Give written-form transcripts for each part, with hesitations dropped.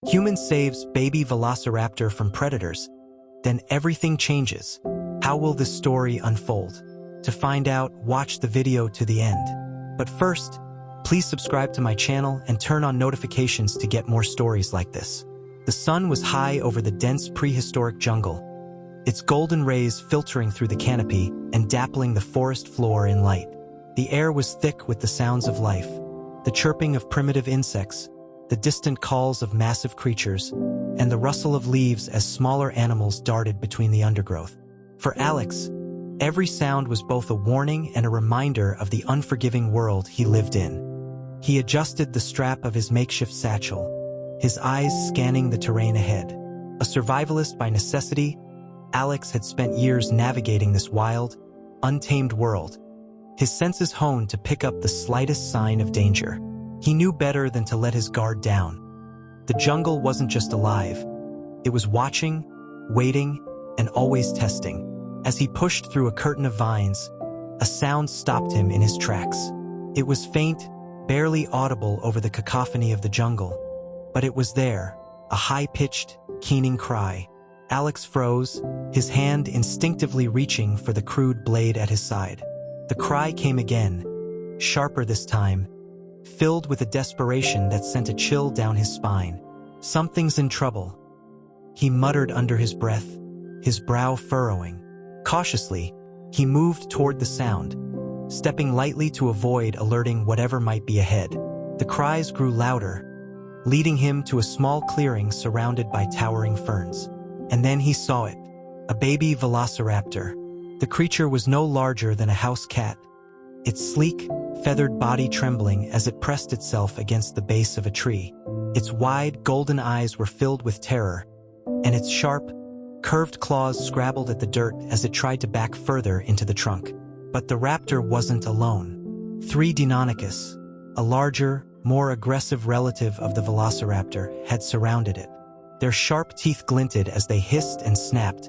Human saves baby Velociraptor from predators. Then everything changes. How will this story unfold? To find out, watch the video to the end. But first, please subscribe to my channel and turn on notifications to get more stories like this. The sun was high over the dense prehistoric jungle, its golden rays filtering through the canopy and dappling the forest floor in light. The air was thick with the sounds of life, the chirping of primitive insects, the distant calls of massive creatures, and the rustle of leaves as smaller animals darted between the undergrowth. For Alex, every sound was both a warning and a reminder of the unforgiving world he lived in. He adjusted the strap of his makeshift satchel, his eyes scanning the terrain ahead. A survivalist by necessity, Alex had spent years navigating this wild, untamed world, his senses honed to pick up the slightest sign of danger. He knew better than to let his guard down. The jungle wasn't just alive. It was watching, waiting, and always testing. As he pushed through a curtain of vines, a sound stopped him in his tracks. It was faint, barely audible over the cacophony of the jungle, but it was there, a high-pitched, keening cry. Alex froze, his hand instinctively reaching for the crude blade at his side. The cry came again, sharper this time, filled with a desperation that sent a chill down his spine. "Something's in trouble," he muttered under his breath, his brow furrowing. Cautiously, he moved toward the sound, stepping lightly to avoid alerting whatever might be ahead. The cries grew louder, leading him to a small clearing surrounded by towering ferns. And then he saw it, a baby velociraptor. The creature was no larger than a house cat, its sleek, feathered body trembling as it pressed itself against the base of a tree. Its wide, golden eyes were filled with terror, and its sharp, curved claws scrabbled at the dirt as it tried to back further into the trunk. But the raptor wasn't alone. 3 Deinonychus, a larger, more aggressive relative of the velociraptor, had surrounded it. Their sharp teeth glinted as they hissed and snapped,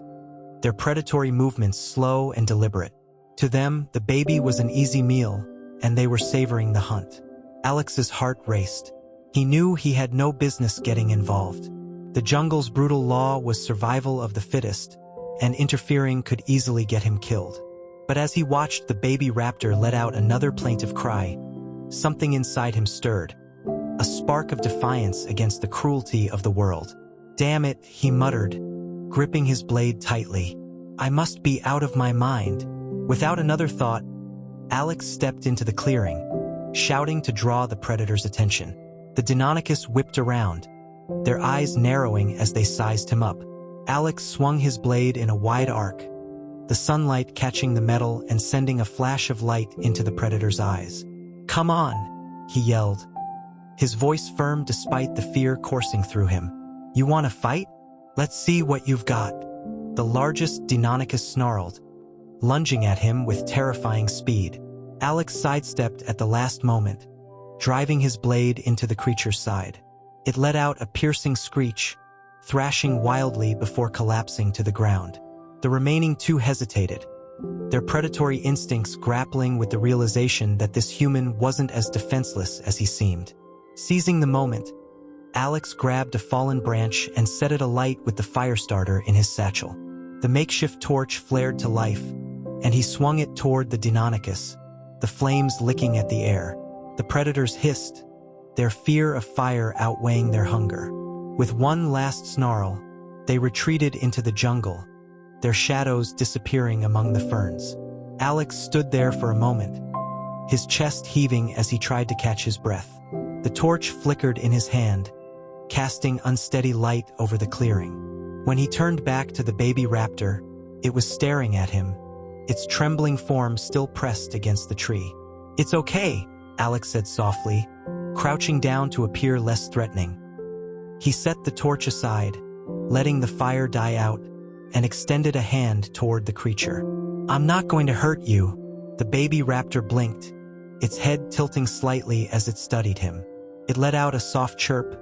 their predatory movements slow and deliberate. To them, the baby was an easy meal, and they were savoring the hunt. Alex's heart raced. He knew he had no business getting involved. The jungle's brutal law was survival of the fittest, and interfering could easily get him killed. But as he watched the baby raptor let out another plaintive cry, something inside him stirred, a spark of defiance against the cruelty of the world. "Damn it," he muttered, gripping his blade tightly. "I must be out of my mind." Without another thought, Alex stepped into the clearing, shouting to draw the predator's attention. The Deinonychus whipped around, their eyes narrowing as they sized him up. Alex swung his blade in a wide arc, the sunlight catching the metal and sending a flash of light into the predator's eyes. "Come on," he yelled, his voice firm despite the fear coursing through him. "You want to fight? Let's see what you've got." The largest Deinonychus snarled, lunging at him with terrifying speed. Alex sidestepped at the last moment, driving his blade into the creature's side. It let out a piercing screech, thrashing wildly before collapsing to the ground. The remaining 2 hesitated, their predatory instincts grappling with the realization that this human wasn't as defenseless as he seemed. Seizing the moment, Alex grabbed a fallen branch and set it alight with the fire starter in his satchel. The makeshift torch flared to life, and he swung it toward the Deinonychus, the flames licking at the air. The predators hissed, their fear of fire outweighing their hunger. With one last snarl, they retreated into the jungle, their shadows disappearing among the ferns. Alex stood there for a moment, his chest heaving as he tried to catch his breath. The torch flickered in his hand, casting unsteady light over the clearing. When he turned back to the baby raptor, it was staring at him, its trembling form still pressed against the tree. "It's okay," Alex said softly, crouching down to appear less threatening. He set the torch aside, letting the fire die out, and extended a hand toward the creature. "I'm not going to hurt you." The baby raptor blinked, its head tilting slightly as it studied him. It let out a soft chirp,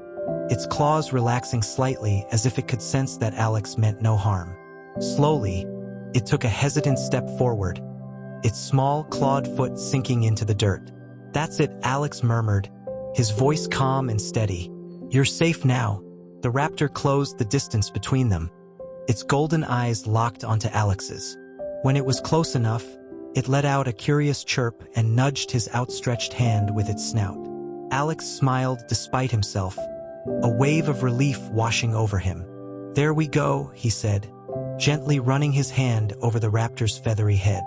its claws relaxing slightly as if it could sense that Alex meant no harm. Slowly, it took a hesitant step forward, its small, clawed foot sinking into the dirt. "That's it," Alex murmured, his voice calm and steady. "You're safe now." The raptor closed the distance between them, its golden eyes locked onto Alex's. When it was close enough, it let out a curious chirp and nudged his outstretched hand with its snout. Alex smiled despite himself, a wave of relief washing over him. "There we go," he said, gently running his hand over the raptor's feathery head.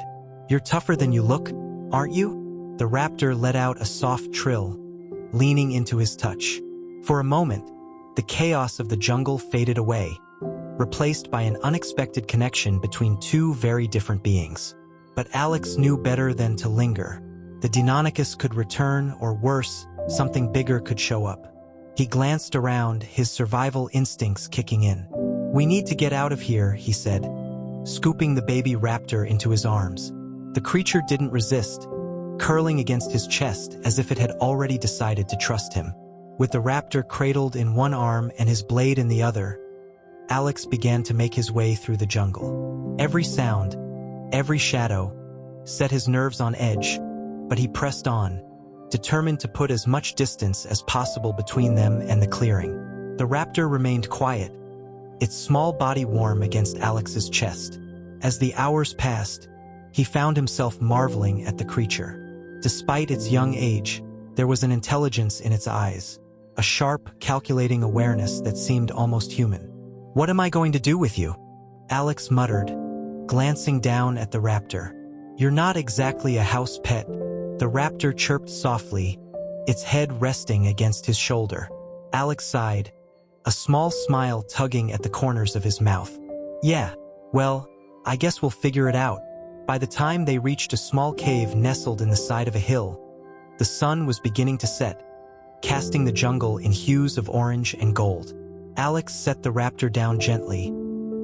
"You're tougher than you look, aren't you?" The raptor let out a soft trill, leaning into his touch. For a moment, the chaos of the jungle faded away, replaced by an unexpected connection between two very different beings. But Alex knew better than to linger. The Deinonychus could return, or worse, something bigger could show up. He glanced around, his survival instincts kicking in. "We need to get out of here," he said, scooping the baby raptor into his arms. The creature didn't resist, curling against his chest as if it had already decided to trust him. With the raptor cradled in one arm and his blade in the other, Alex began to make his way through the jungle. Every sound, every shadow, set his nerves on edge, but he pressed on, determined to put as much distance as possible between them and the clearing. The raptor remained quiet, its small body warm against Alex's chest. As the hours passed, he found himself marveling at the creature. Despite its young age, there was an intelligence in its eyes, a sharp, calculating awareness that seemed almost human. "What am I going to do with you?" Alex muttered, glancing down at the raptor. "You're not exactly a house pet," the raptor chirped softly, its head resting against his shoulder. Alex sighed, a small smile tugging at the corners of his mouth. "Yeah, well, I guess we'll figure it out." By the time they reached a small cave nestled in the side of a hill, the sun was beginning to set, casting the jungle in hues of orange and gold. Alex set the raptor down gently,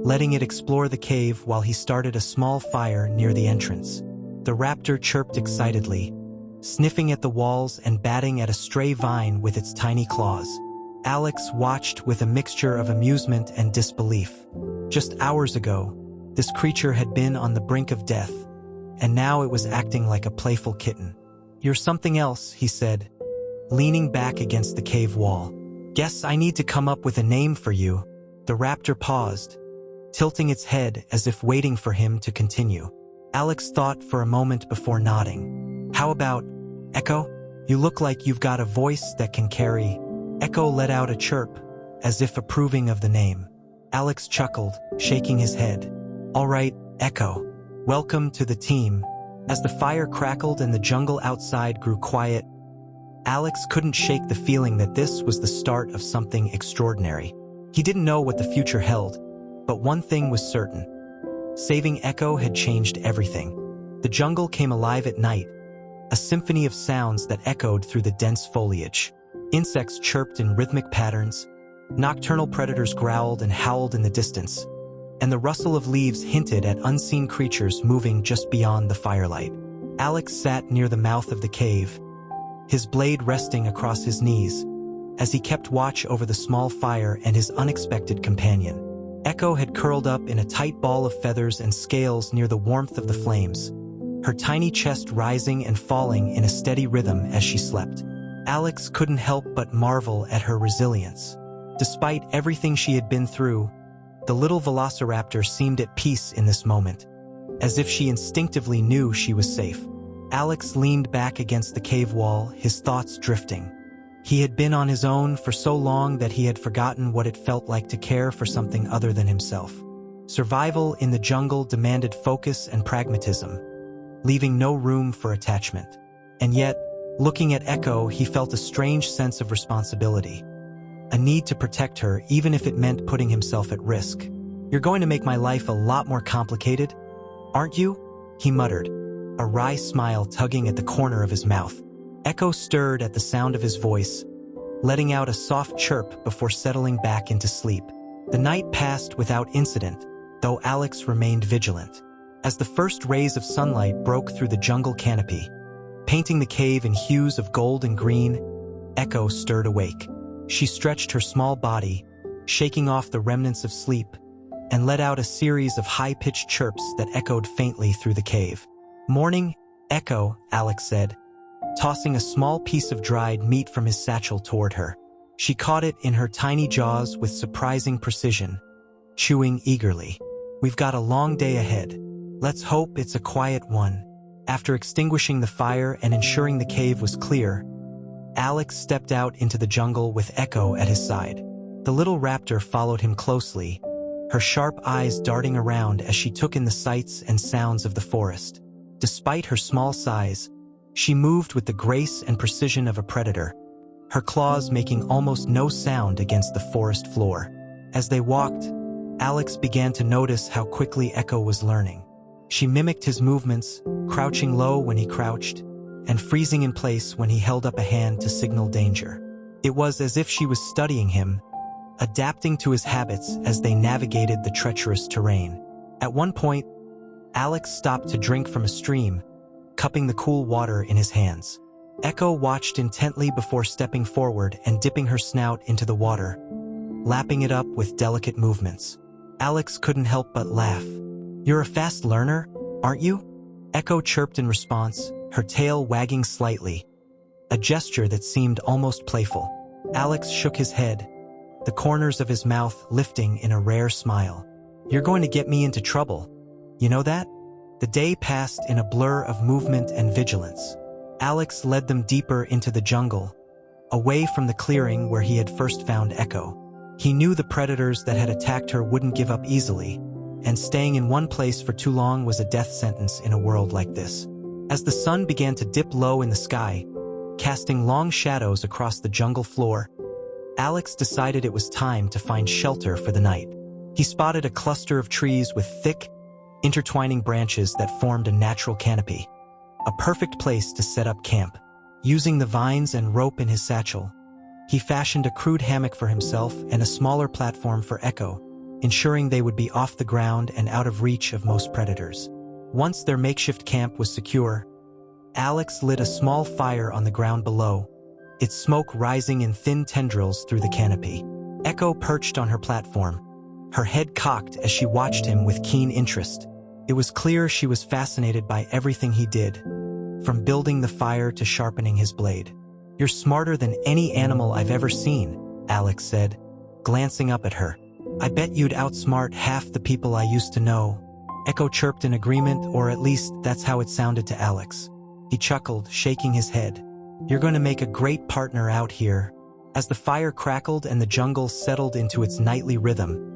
letting it explore the cave while he started a small fire near the entrance. The raptor chirped excitedly, sniffing at the walls and batting at a stray vine with its tiny claws. Alex watched with a mixture of amusement and disbelief. Just hours ago, this creature had been on the brink of death, and now it was acting like a playful kitten. "You're something else," he said, leaning back against the cave wall. "Guess I need to come up with a name for you." The raptor paused, tilting its head as if waiting for him to continue. Alex thought for a moment before nodding. "How about Echo? You look like you've got a voice that can carry." Echo let out a chirp, as if approving of the name. Alex chuckled, shaking his head. "All right, Echo. Welcome to the team." As the fire crackled and the jungle outside grew quiet, Alex couldn't shake the feeling that this was the start of something extraordinary. He didn't know what the future held, but one thing was certain. Saving Echo had changed everything. The jungle came alive at night, a symphony of sounds that echoed through the dense foliage. Insects chirped in rhythmic patterns, nocturnal predators growled and howled in the distance, and the rustle of leaves hinted at unseen creatures moving just beyond the firelight. Alex sat near the mouth of the cave, his blade resting across his knees, as he kept watch over the small fire and his unexpected companion. Echo had curled up in a tight ball of feathers and scales near the warmth of the flames, her tiny chest rising and falling in a steady rhythm as she slept. Alex couldn't help but marvel at her resilience. Despite everything she had been through, the little Velociraptor seemed at peace in this moment, as if she instinctively knew she was safe. Alex leaned back against the cave wall, his thoughts drifting. He had been on his own for so long that he had forgotten what it felt like to care for something other than himself. Survival in the jungle demanded focus and pragmatism, leaving no room for attachment. And yet, looking at Echo, he felt a strange sense of responsibility, a need to protect her even if it meant putting himself at risk. "You're going to make my life a lot more complicated, aren't you?" he muttered, a wry smile tugging at the corner of his mouth. Echo stirred at the sound of his voice, letting out a soft chirp before settling back into sleep. The night passed without incident, though Alex remained vigilant. As the first rays of sunlight broke through the jungle canopy, painting the cave in hues of gold and green, Echo stirred awake. She stretched her small body, shaking off the remnants of sleep, and let out a series of high-pitched chirps that echoed faintly through the cave. "Morning, Echo," Alex said, tossing a small piece of dried meat from his satchel toward her. She caught it in her tiny jaws with surprising precision, chewing eagerly. We've got a long day ahead. Let's hope it's a quiet one. After extinguishing the fire and ensuring the cave was clear, Alex stepped out into the jungle with Echo at his side. The little raptor followed him closely, her sharp eyes darting around as she took in the sights and sounds of the forest. Despite her small size, she moved with the grace and precision of a predator, her claws making almost no sound against the forest floor. As they walked, Alex began to notice how quickly Echo was learning. She mimicked his movements, crouching low when he crouched, and freezing in place when he held up a hand to signal danger. It was as if she was studying him, adapting to his habits as they navigated the treacherous terrain. At one point, Alex stopped to drink from a stream, cupping the cool water in his hands. Echo watched intently before stepping forward and dipping her snout into the water, lapping it up with delicate movements. Alex couldn't help but laugh. "You're a fast learner, aren't you?" Echo chirped in response, her tail wagging slightly, a gesture that seemed almost playful. Alex shook his head, the corners of his mouth lifting in a rare smile. "You're going to get me into trouble. You know that?" The day passed in a blur of movement and vigilance. Alex led them deeper into the jungle, away from the clearing where he had first found Echo. He knew the predators that had attacked her wouldn't give up easily, and staying in one place for too long was a death sentence in a world like this. As the sun began to dip low in the sky, casting long shadows across the jungle floor, Alex decided it was time to find shelter for the night. He spotted a cluster of trees with thick, intertwining branches that formed a natural canopy, a perfect place to set up camp. Using the vines and rope in his satchel, he fashioned a crude hammock for himself and a smaller platform for Echo, ensuring they would be off the ground and out of reach of most predators. Once their makeshift camp was secure, Alex lit a small fire on the ground below, its smoke rising in thin tendrils through the canopy. Echo perched on her platform, her head cocked as she watched him with keen interest. It was clear she was fascinated by everything he did, from building the fire to sharpening his blade. "You're smarter than any animal I've ever seen," Alex said, glancing up at her. "I bet you'd outsmart half the people I used to know." Echo chirped in agreement, or at least that's how it sounded to Alex. He chuckled, shaking his head. "You're going to make a great partner out here." As the fire crackled and the jungle settled into its nightly rhythm,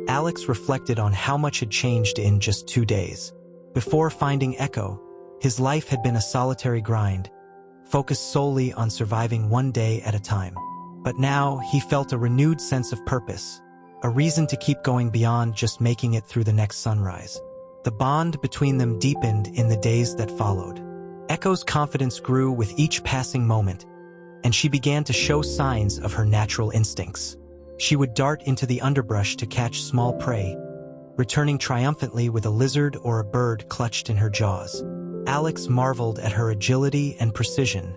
Alex reflected on how much had changed in just 2 days. Before finding Echo, his life had been a solitary grind, focused solely on surviving one day at a time. But now he felt a renewed sense of purpose, a reason to keep going beyond just making it through the next sunrise. The bond between them deepened in the days that followed. Echo's confidence grew with each passing moment, and she began to show signs of her natural instincts. She would dart into the underbrush to catch small prey, returning triumphantly with a lizard or a bird clutched in her jaws. Alex marveled at her agility and precision,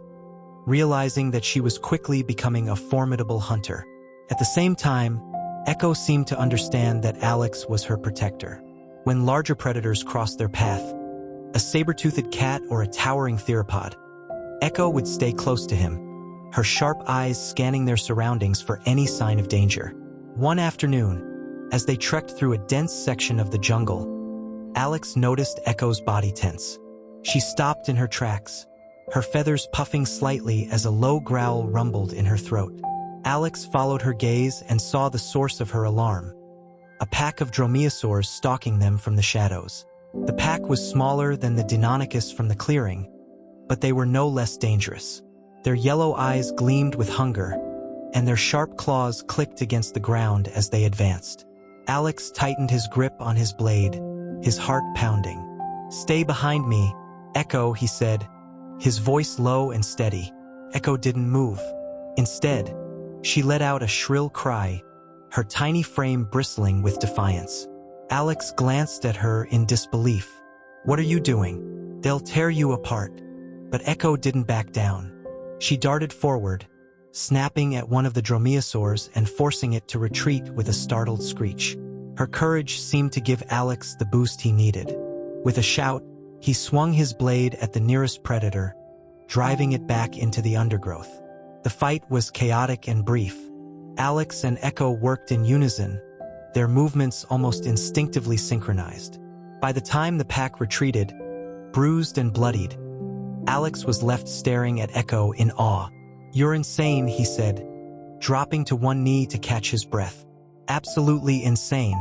realizing that she was quickly becoming a formidable hunter. At the same time, Echo seemed to understand that Alex was her protector. When larger predators crossed their path, a saber-toothed cat or a towering theropod, Echo would stay close to him, her sharp eyes scanning their surroundings for any sign of danger. One afternoon, as they trekked through a dense section of the jungle, Alex noticed Echo's body tense. She stopped in her tracks, her feathers puffing slightly as a low growl rumbled in her throat. Alex followed her gaze and saw the source of her alarm, a pack of dromaeosaurs stalking them from the shadows. The pack was smaller than the Deinonychus from the clearing, but they were no less dangerous. Their yellow eyes gleamed with hunger, and their sharp claws clicked against the ground as they advanced. Alex tightened his grip on his blade, his heart pounding. "Stay behind me, Echo," he said, his voice low and steady. Echo didn't move. Instead, she let out a shrill cry, her tiny frame bristling with defiance. Alex glanced at her in disbelief. "What are you doing? They'll tear you apart." But Echo didn't back down. She darted forward, snapping at one of the dromaeosaurs and forcing it to retreat with a startled screech. Her courage seemed to give Alex the boost he needed. With a shout, he swung his blade at the nearest predator, driving it back into the undergrowth. The fight was chaotic and brief. Alex and Echo worked in unison, their movements almost instinctively synchronized. By the time the pack retreated, bruised and bloodied, Alex was left staring at Echo in awe. "You're insane," he said, dropping to one knee to catch his breath. "Absolutely insane,"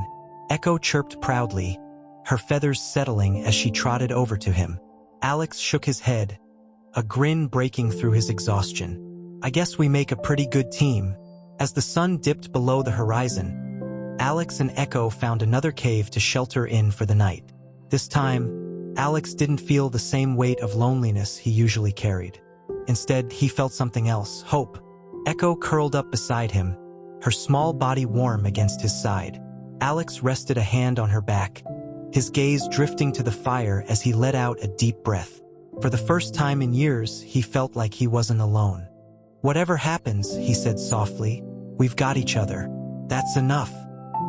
Echo chirped proudly, her feathers settling as she trotted over to him. Alex shook his head, a grin breaking through his exhaustion. "I guess we make a pretty good team." As the sun dipped below the horizon, Alex and Echo found another cave to shelter in for the night. This time, Alex didn't feel the same weight of loneliness he usually carried. Instead, he felt something else, hope. Echo curled up beside him, her small body warm against his side. Alex rested a hand on her back, his gaze drifting to the fire as he let out a deep breath. For the first time in years, he felt like he wasn't alone. "Whatever happens," he said softly, "we've got each other. That's enough."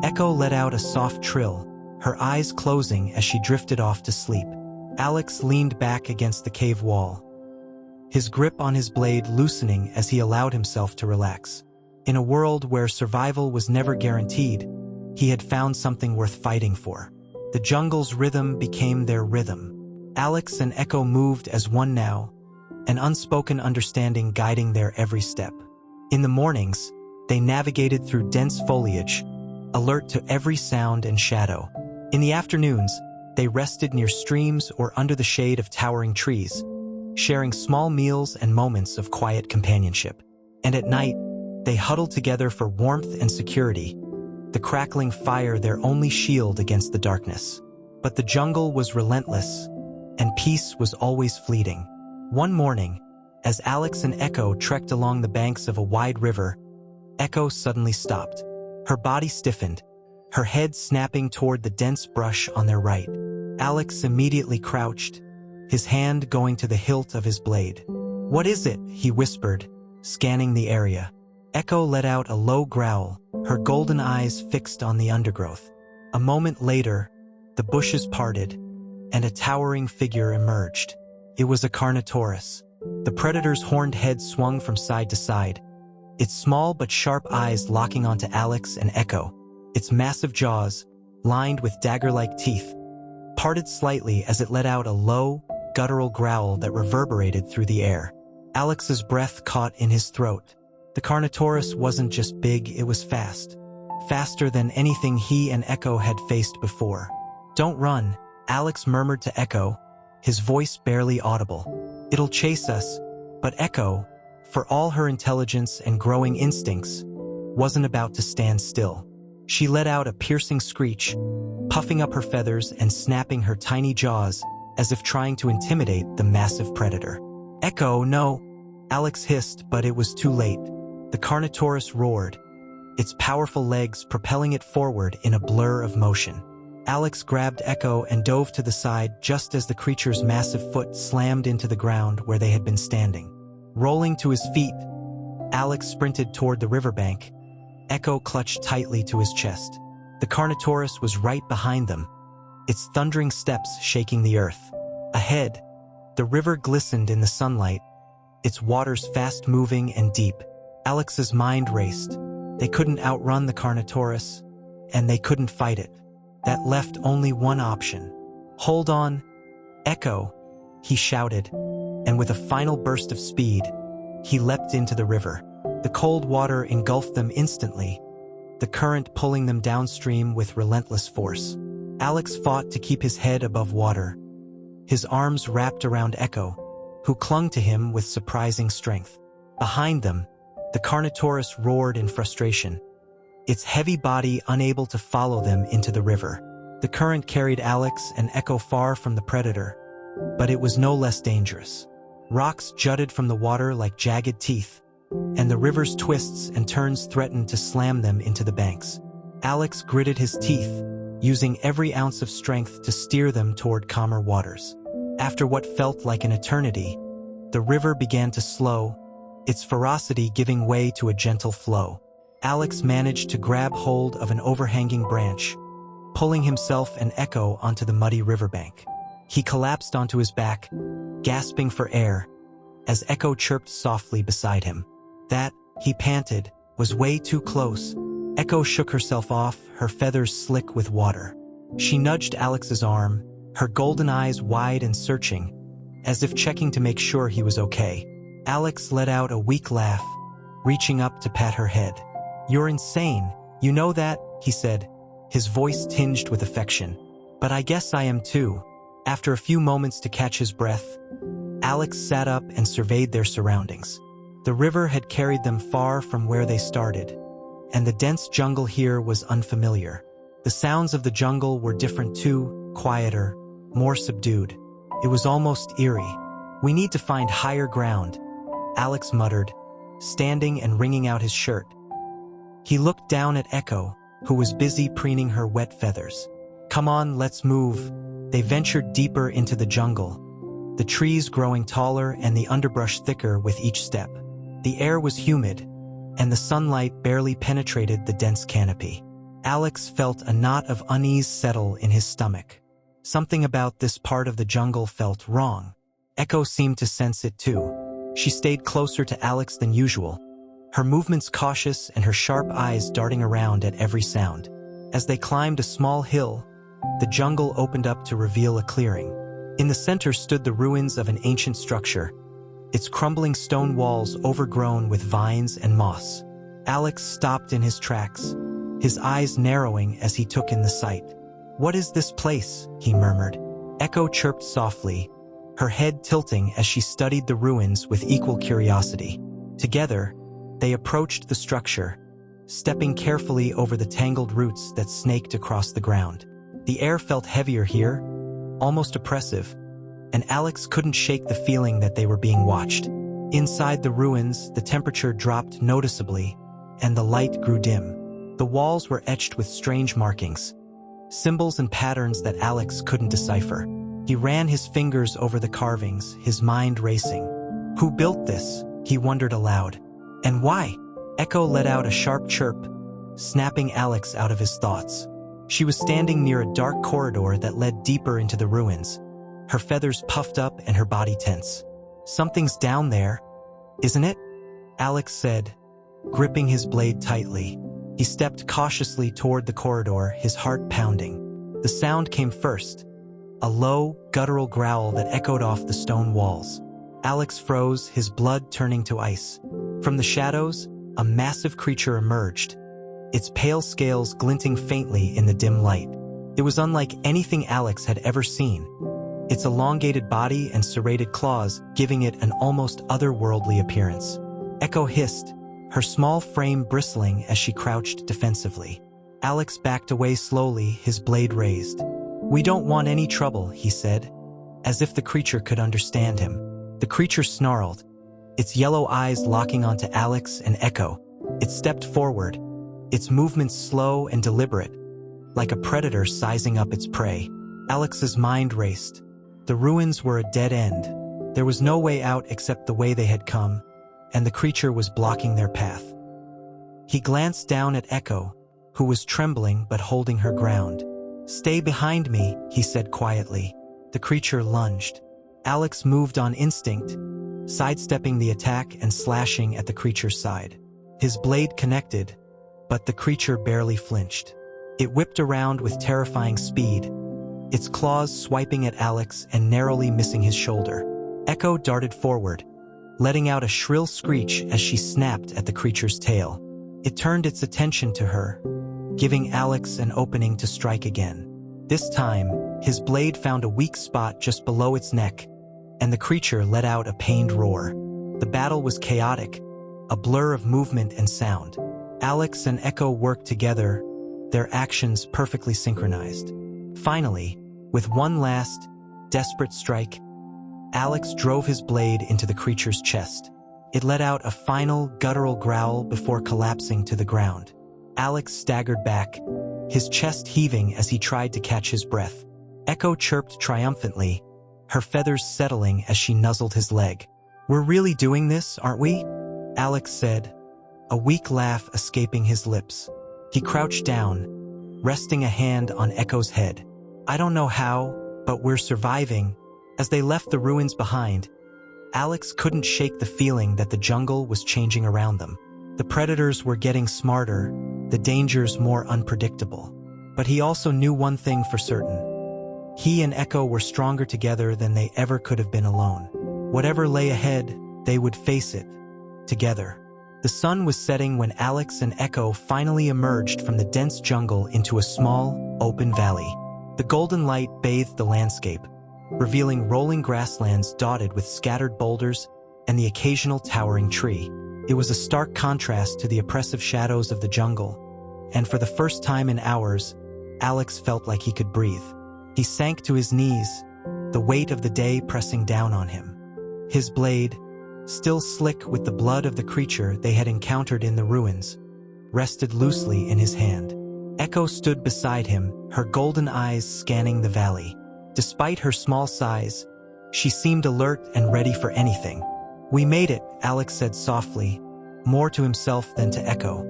Echo let out a soft trill, her eyes closing as she drifted off to sleep. Alex leaned back against the cave wall, his grip on his blade loosening as he allowed himself to relax. In a world where survival was never guaranteed, he had found something worth fighting for. The jungle's rhythm became their rhythm. Alex and Echo moved as one now, an unspoken understanding guiding their every step. In the mornings, they navigated through dense foliage, alert to every sound and shadow. In the afternoons, they rested near streams or under the shade of towering trees, sharing small meals and moments of quiet companionship. And at night, they huddled together for warmth and security, the crackling fire their only shield against the darkness. But the jungle was relentless, and peace was always fleeting. One morning, as Alex and Echo trekked along the banks of a wide river, Echo suddenly stopped. Her body stiffened, her head snapping toward the dense brush on their right. Alex immediately crouched, his hand going to the hilt of his blade. "What is it?" he whispered, scanning the area. Echo let out a low growl, her golden eyes fixed on the undergrowth. A moment later, the bushes parted, and a towering figure emerged. It was a Carnotaurus. The predator's horned head swung from side to side, its small but sharp eyes locking onto Alex and Echo. Its massive jaws, lined with dagger-like teeth, parted slightly as it let out a low, guttural growl that reverberated through the air. Alex's breath caught in his throat. The Carnotaurus wasn't just big, it was fast. Faster than anything he and Echo had faced before. "Don't run," Alex murmured to Echo, his voice barely audible. "It'll chase us." But Echo, for all her intelligence and growing instincts, wasn't about to stand still. She let out a piercing screech, puffing up her feathers and snapping her tiny jaws as if trying to intimidate the massive predator. "Echo, no!" Alex hissed, but it was too late. The Carnotaurus roared, its powerful legs propelling it forward in a blur of motion. Alex grabbed Echo and dove to the side just as the creature's massive foot slammed into the ground where they had been standing. Rolling to his feet, Alex sprinted toward the riverbank, Echo clutched tightly to his chest. The Carnotaurus was right behind them, its thundering steps shaking the earth. Ahead, the river glistened in the sunlight, its waters fast-moving and deep. Alex's mind raced. They couldn't outrun the Carnotaurus, and they couldn't fight it. That left only one option. "Hold on, Echo," he shouted, and with a final burst of speed, he leapt into the river. The cold water engulfed them instantly, the current pulling them downstream with relentless force. Alex fought to keep his head above water, his arms wrapped around Echo, who clung to him with surprising strength. Behind them, the Carnotaurus roared in frustration, its heavy body unable to follow them into the river. The current carried Alex and Echo far from the predator, but it was no less dangerous. Rocks jutted from the water like jagged teeth, and the river's twists and turns threatened to slam them into the banks. Alex gritted his teeth, using every ounce of strength to steer them toward calmer waters. After what felt like an eternity, the river began to slow, its ferocity giving way to a gentle flow. Alex managed to grab hold of an overhanging branch, pulling himself and Echo onto the muddy riverbank. He collapsed onto his back, gasping for air, as Echo chirped softly beside him. "That," he panted, was way too close. Echo shook herself off, her feathers slick with water. She nudged Alex's arm, her golden eyes wide and searching, as if checking to make sure he was okay. Alex let out a weak laugh, reaching up to pat her head. "You're insane, you know that?" he said, his voice tinged with affection. "But I guess I am too." After a few moments to catch his breath, Alex sat up and surveyed their surroundings. The river had carried them far from where they started, and the dense jungle here was unfamiliar. The sounds of the jungle were different too, quieter, more subdued. It was almost eerie. "We need to find higher ground," Alex muttered, standing and wringing out his shirt. He looked down at Echo, who was busy preening her wet feathers. "Come on, let's move." They ventured deeper into the jungle, the trees growing taller and the underbrush thicker with each step. The air was humid, and the sunlight barely penetrated the dense canopy. Alex felt a knot of unease settle in his stomach. Something about this part of the jungle felt wrong. Echo seemed to sense it too. She stayed closer to Alex than usual, her movements cautious and her sharp eyes darting around at every sound. As they climbed a small hill, the jungle opened up to reveal a clearing. In the center stood the ruins of an ancient structure, its crumbling stone walls overgrown with vines and moss. Alex stopped in his tracks, his eyes narrowing as he took in the sight. "What is this place?" he murmured. Echo chirped softly, her head tilting as she studied the ruins with equal curiosity. Together, they approached the structure, stepping carefully over the tangled roots that snaked across the ground. The air felt heavier here, almost oppressive, and Alex couldn't shake the feeling that they were being watched. Inside the ruins, the temperature dropped noticeably, and the light grew dim. The walls were etched with strange markings, symbols and patterns that Alex couldn't decipher. He ran his fingers over the carvings, his mind racing. "Who built this?" he wondered aloud. "And why?" Echo let out a sharp chirp, snapping Alex out of his thoughts. She was standing near a dark corridor that led deeper into the ruins, her feathers puffed up and her body tense. "Something's down there, isn't it?" Alex said, gripping his blade tightly. He stepped cautiously toward the corridor, his heart pounding. The sound came first, a low, guttural growl that echoed off the stone walls. Alex froze, his blood turning to ice. From the shadows, a massive creature emerged, its pale scales glinting faintly in the dim light. It was unlike anything Alex had ever seen, its elongated body and serrated claws giving it an almost otherworldly appearance. Echo hissed, her small frame bristling as she crouched defensively. Alex backed away slowly, his blade raised. "We don't want any trouble," he said, as if the creature could understand him. The creature snarled, its yellow eyes locking onto Alex and Echo. It stepped forward, its movements slow and deliberate, like a predator sizing up its prey. Alex's mind raced. The ruins were a dead end. There was no way out except the way they had come, and the creature was blocking their path. He glanced down at Echo, who was trembling but holding her ground. "Stay behind me," he said quietly. The creature lunged. Alex moved on instinct, sidestepping the attack and slashing at the creature's side. His blade connected, but the creature barely flinched. It whipped around with terrifying speed, its claws swiping at Alex and narrowly missing his shoulder. Echo darted forward, letting out a shrill screech as she snapped at the creature's tail. It turned its attention to her, giving Alex an opening to strike again. This time, his blade found a weak spot just below its neck, and the creature let out a pained roar. The battle was chaotic, a blur of movement and sound. Alex and Echo worked together, their actions perfectly synchronized. Finally, with one last, desperate strike, Alex drove his blade into the creature's chest. It let out a final, guttural growl before collapsing to the ground. Alex staggered back, his chest heaving as he tried to catch his breath. Echo chirped triumphantly, her feathers settling as she nuzzled his leg. "We're really doing this, aren't we?" Alex said, a weak laugh escaping his lips. He crouched down, resting a hand on Echo's head. "I don't know how, but we're surviving." As they left the ruins behind, Alex couldn't shake the feeling that the jungle was changing around them. The The predators were getting smarter, the dangers more unpredictable. But he also knew one thing for certain. He and Echo were stronger together than they ever could have been alone. Whatever lay ahead, they would face it, together. The sun was setting when Alex and Echo finally emerged from the dense jungle into a small, open valley. The golden light bathed the landscape, revealing rolling grasslands dotted with scattered boulders and the occasional towering tree. It was a stark contrast to the oppressive shadows of the jungle, and for the first time in hours, Alex felt like he could breathe. He sank to his knees, the weight of the day pressing down on him. His blade, still slick with the blood of the creature they had encountered in the ruins, rested loosely in his hand. Echo stood beside him, her golden eyes scanning the valley. Despite her small size, she seemed alert and ready for anything. "We made it," Alex said softly, more to himself than to Echo.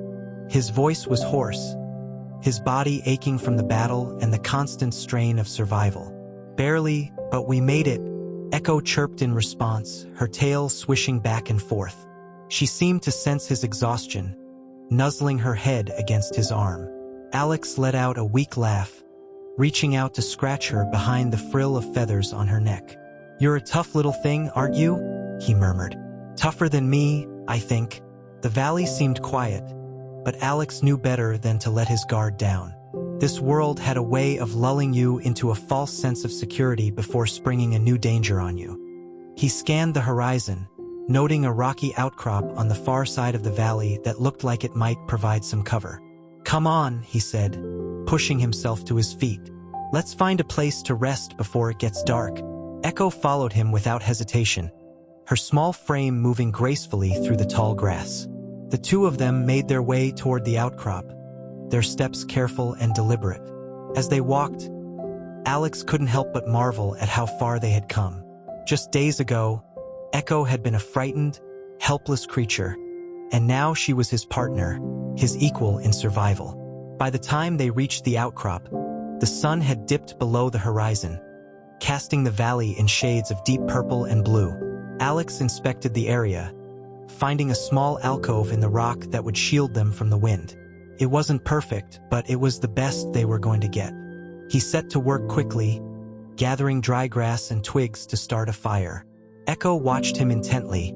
His voice was hoarse, his body aching from the battle and the constant strain of survival. "Barely, but we made it," Echo chirped in response, her tail swishing back and forth. She seemed to sense his exhaustion, nuzzling her head against his arm. Alex let out a weak laugh, reaching out to scratch her behind the frill of feathers on her neck. "You're a tough little thing, aren't you?" he murmured. "Tougher than me, I think." The valley seemed quiet, but Alex knew better than to let his guard down. This world had a way of lulling you into a false sense of security before springing a new danger on you. He scanned the horizon, noting a rocky outcrop on the far side of the valley that looked like it might provide some cover. "Come on," he said, pushing himself to his feet. "Let's find a place to rest before it gets dark." Echo followed him without hesitation, her small frame moving gracefully through the tall grass. The two of them made their way toward the outcrop, their steps careful and deliberate. As they walked, Alex couldn't help but marvel at how far they had come. Just days ago, Echo had been a frightened, helpless creature, and now she was his partner, his equal in survival. By the time they reached the outcrop, the sun had dipped below the horizon, casting the valley in shades of deep purple and blue. Alex inspected the area, finding a small alcove in the rock that would shield them from the wind. It wasn't perfect, but it was the best they were going to get. He set to work quickly, gathering dry grass and twigs to start a fire. Echo watched him intently,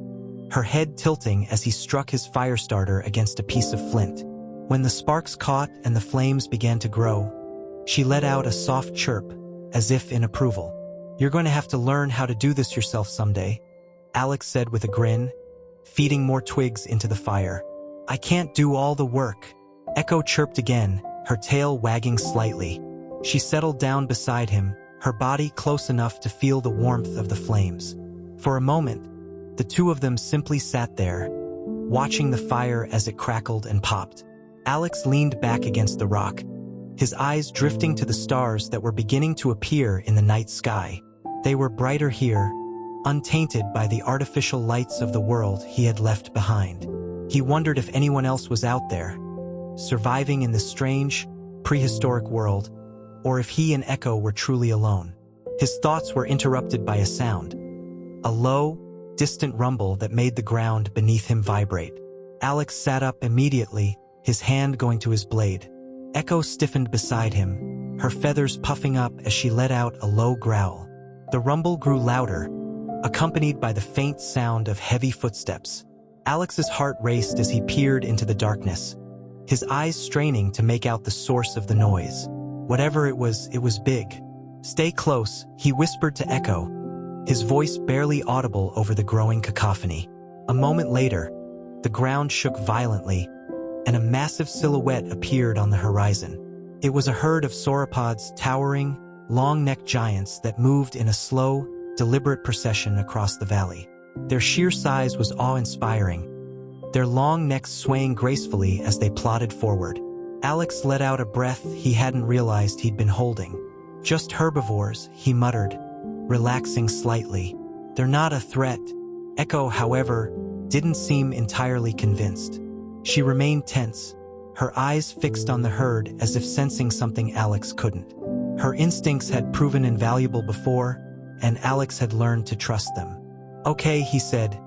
her head tilting as he struck his fire starter against a piece of flint. When the sparks caught and the flames began to grow, she let out a soft chirp, as if in approval. "You're going to have to learn how to do this yourself someday," Alex said with a grin, feeding more twigs into the fire. "I can't do all the work." Echo chirped again, her tail wagging slightly. She settled down beside him, her body close enough to feel the warmth of the flames. For a moment, the two of them simply sat there, watching the fire as it crackled and popped. Alex leaned back against the rock, his eyes drifting to the stars that were beginning to appear in the night sky. They were brighter here, untainted by the artificial lights of the world he had left behind. He wondered if anyone else was out there, surviving in this strange, prehistoric world, or if he and Echo were truly alone. His thoughts were interrupted by a sound, a low, distant rumble that made the ground beneath him vibrate. Alex sat up immediately, his hand going to his blade. Echo stiffened beside him, her feathers puffing up as she let out a low growl. The rumble grew louder, accompanied by the faint sound of heavy footsteps. Alex's heart raced as he peered into the darkness, his eyes straining to make out the source of the noise. Whatever it was big. "Stay close," he whispered to Echo, his voice barely audible over the growing cacophony. A moment later, the ground shook violently, and a massive silhouette appeared on the horizon. It was a herd of sauropods, towering, long-necked giants that moved in a slow, deliberate procession across the valley. Their sheer size was awe-inspiring, their long necks swaying gracefully as they plodded forward. Alex let out a breath he hadn't realized he'd been holding. "Just herbivores," he muttered, relaxing slightly. "They're not a threat." Echo, however, didn't seem entirely convinced. She remained tense, her eyes fixed on the herd as if sensing something Alex couldn't. Her instincts had proven invaluable before, and Alex had learned to trust them. "Okay," he said,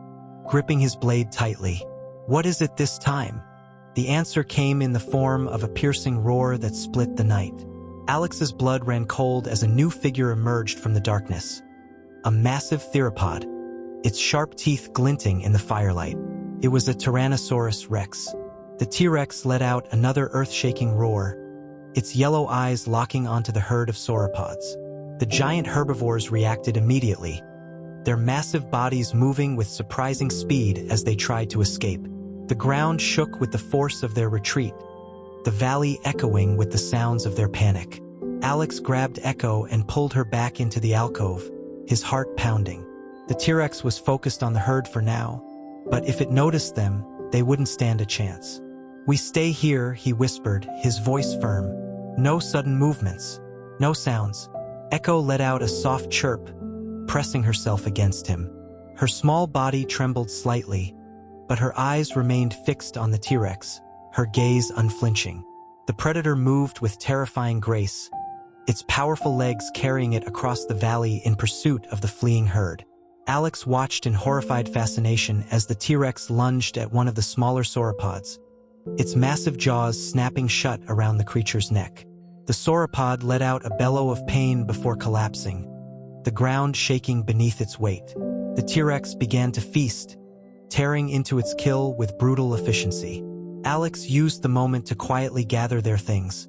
gripping his blade tightly. "What is it this time?" The answer came in the form of a piercing roar that split the night. Alex's blood ran cold as a new figure emerged from the darkness. A massive theropod, its sharp teeth glinting in the firelight. It was a Tyrannosaurus Rex. The T-Rex let out another earth-shaking roar, its yellow eyes locking onto the herd of sauropods. The giant herbivores reacted immediately, their massive bodies moving with surprising speed as they tried to escape. The ground shook with the force of their retreat, the valley echoing with the sounds of their panic. Alex grabbed Echo and pulled her back into the alcove, his heart pounding. The T-Rex was focused on the herd for now, but if it noticed them, they wouldn't stand a chance. "We stay here," he whispered, his voice firm. "No sudden movements, no sounds." Echo let out a soft chirp, pressing herself against him. Her small body trembled slightly, but her eyes remained fixed on the T-Rex, her gaze unflinching. The predator moved with terrifying grace, its powerful legs carrying it across the valley in pursuit of the fleeing herd. Alex watched in horrified fascination as the T-Rex lunged at one of the smaller sauropods, its massive jaws snapping shut around the creature's neck. The sauropod let out a bellow of pain before collapsing, the ground shaking beneath its weight. The T-Rex began to feast, tearing into its kill with brutal efficiency. Alex used the moment to quietly gather their things,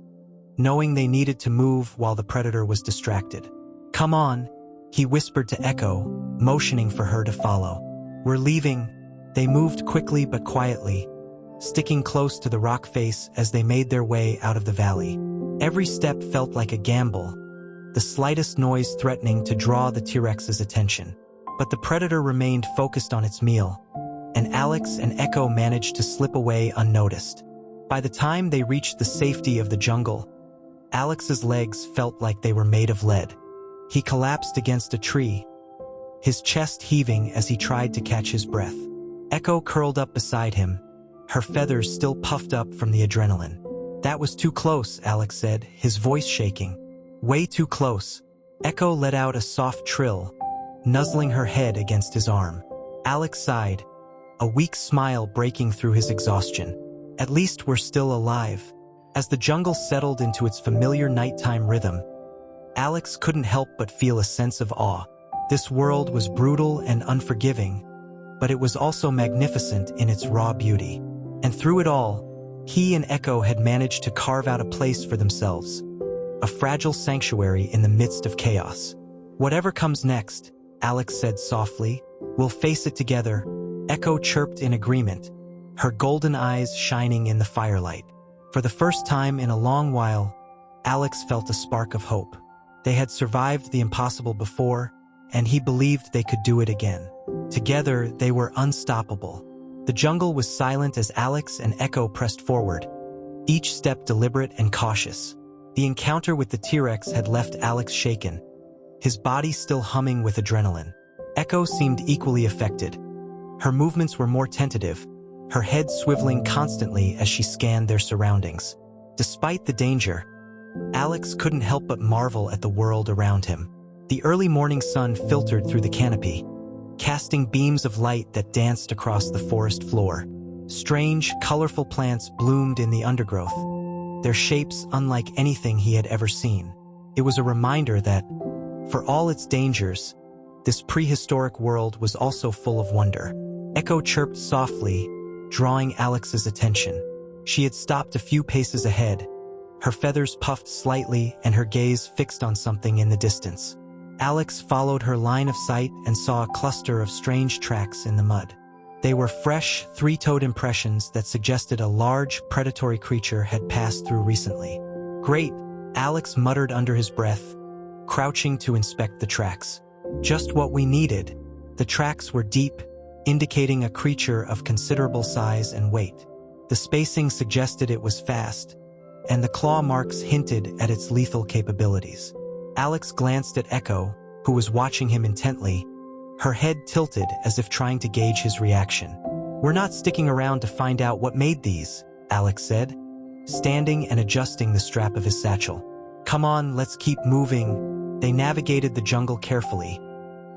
knowing they needed to move while the predator was distracted. "Come on," he whispered to Echo, motioning for her to follow. "We're leaving." They moved quickly but quietly, sticking close to the rock face as they made their way out of the valley. Every step felt like a gamble, the slightest noise threatening to draw the T-Rex's attention. But the predator remained focused on its meal, and Alex and Echo managed to slip away unnoticed. By the time they reached the safety of the jungle, Alex's legs felt like they were made of lead. He collapsed against a tree, his chest heaving as he tried to catch his breath. Echo curled up beside him, her feathers still puffed up from the adrenaline. "That was too close," Alex said, his voice shaking. "Way too close." Echo let out a soft trill, nuzzling her head against his arm. Alex sighed, a weak smile breaking through his exhaustion. "At least we're still alive." As the jungle settled into its familiar nighttime rhythm, Alex couldn't help but feel a sense of awe. This world was brutal and unforgiving, but it was also magnificent in its raw beauty. And through it all, he and Echo had managed to carve out a place for themselves, a fragile sanctuary in the midst of chaos. "Whatever comes next," Alex said softly, "we'll face it together." Echo chirped in agreement, her golden eyes shining in the firelight. For the first time in a long while, Alex felt a spark of hope. They had survived the impossible before, and he believed they could do it again. Together, they were unstoppable. The jungle was silent as Alex and Echo pressed forward, each step deliberate and cautious. The encounter with the T-Rex had left Alex shaken, his body still humming with adrenaline. Echo seemed equally affected. Her movements were more tentative, her head swiveling constantly as she scanned their surroundings. Despite the danger, Alex couldn't help but marvel at the world around him. The early morning sun filtered through the canopy, casting beams of light that danced across the forest floor. Strange, colorful plants bloomed in the undergrowth, their shapes unlike anything he had ever seen. It was a reminder that, for all its dangers, this prehistoric world was also full of wonder. Echo chirped softly, drawing Alex's attention. She had stopped a few paces ahead, her feathers puffed slightly and her gaze fixed on something in the distance. Alex followed her line of sight and saw a cluster of strange tracks in the mud. They were fresh, three-toed impressions that suggested a large, predatory creature had passed through recently. "Great," Alex muttered under his breath, crouching to inspect the tracks. "Just what we needed." The tracks were deep, indicating a creature of considerable size and weight. The spacing suggested it was fast, and the claw marks hinted at its lethal capabilities. Alex glanced at Echo, who was watching him intently, her head tilted as if trying to gauge his reaction. "We're not sticking around to find out what made these," Alex said, standing and adjusting the strap of his satchel. "Come on, let's keep moving." They navigated the jungle carefully,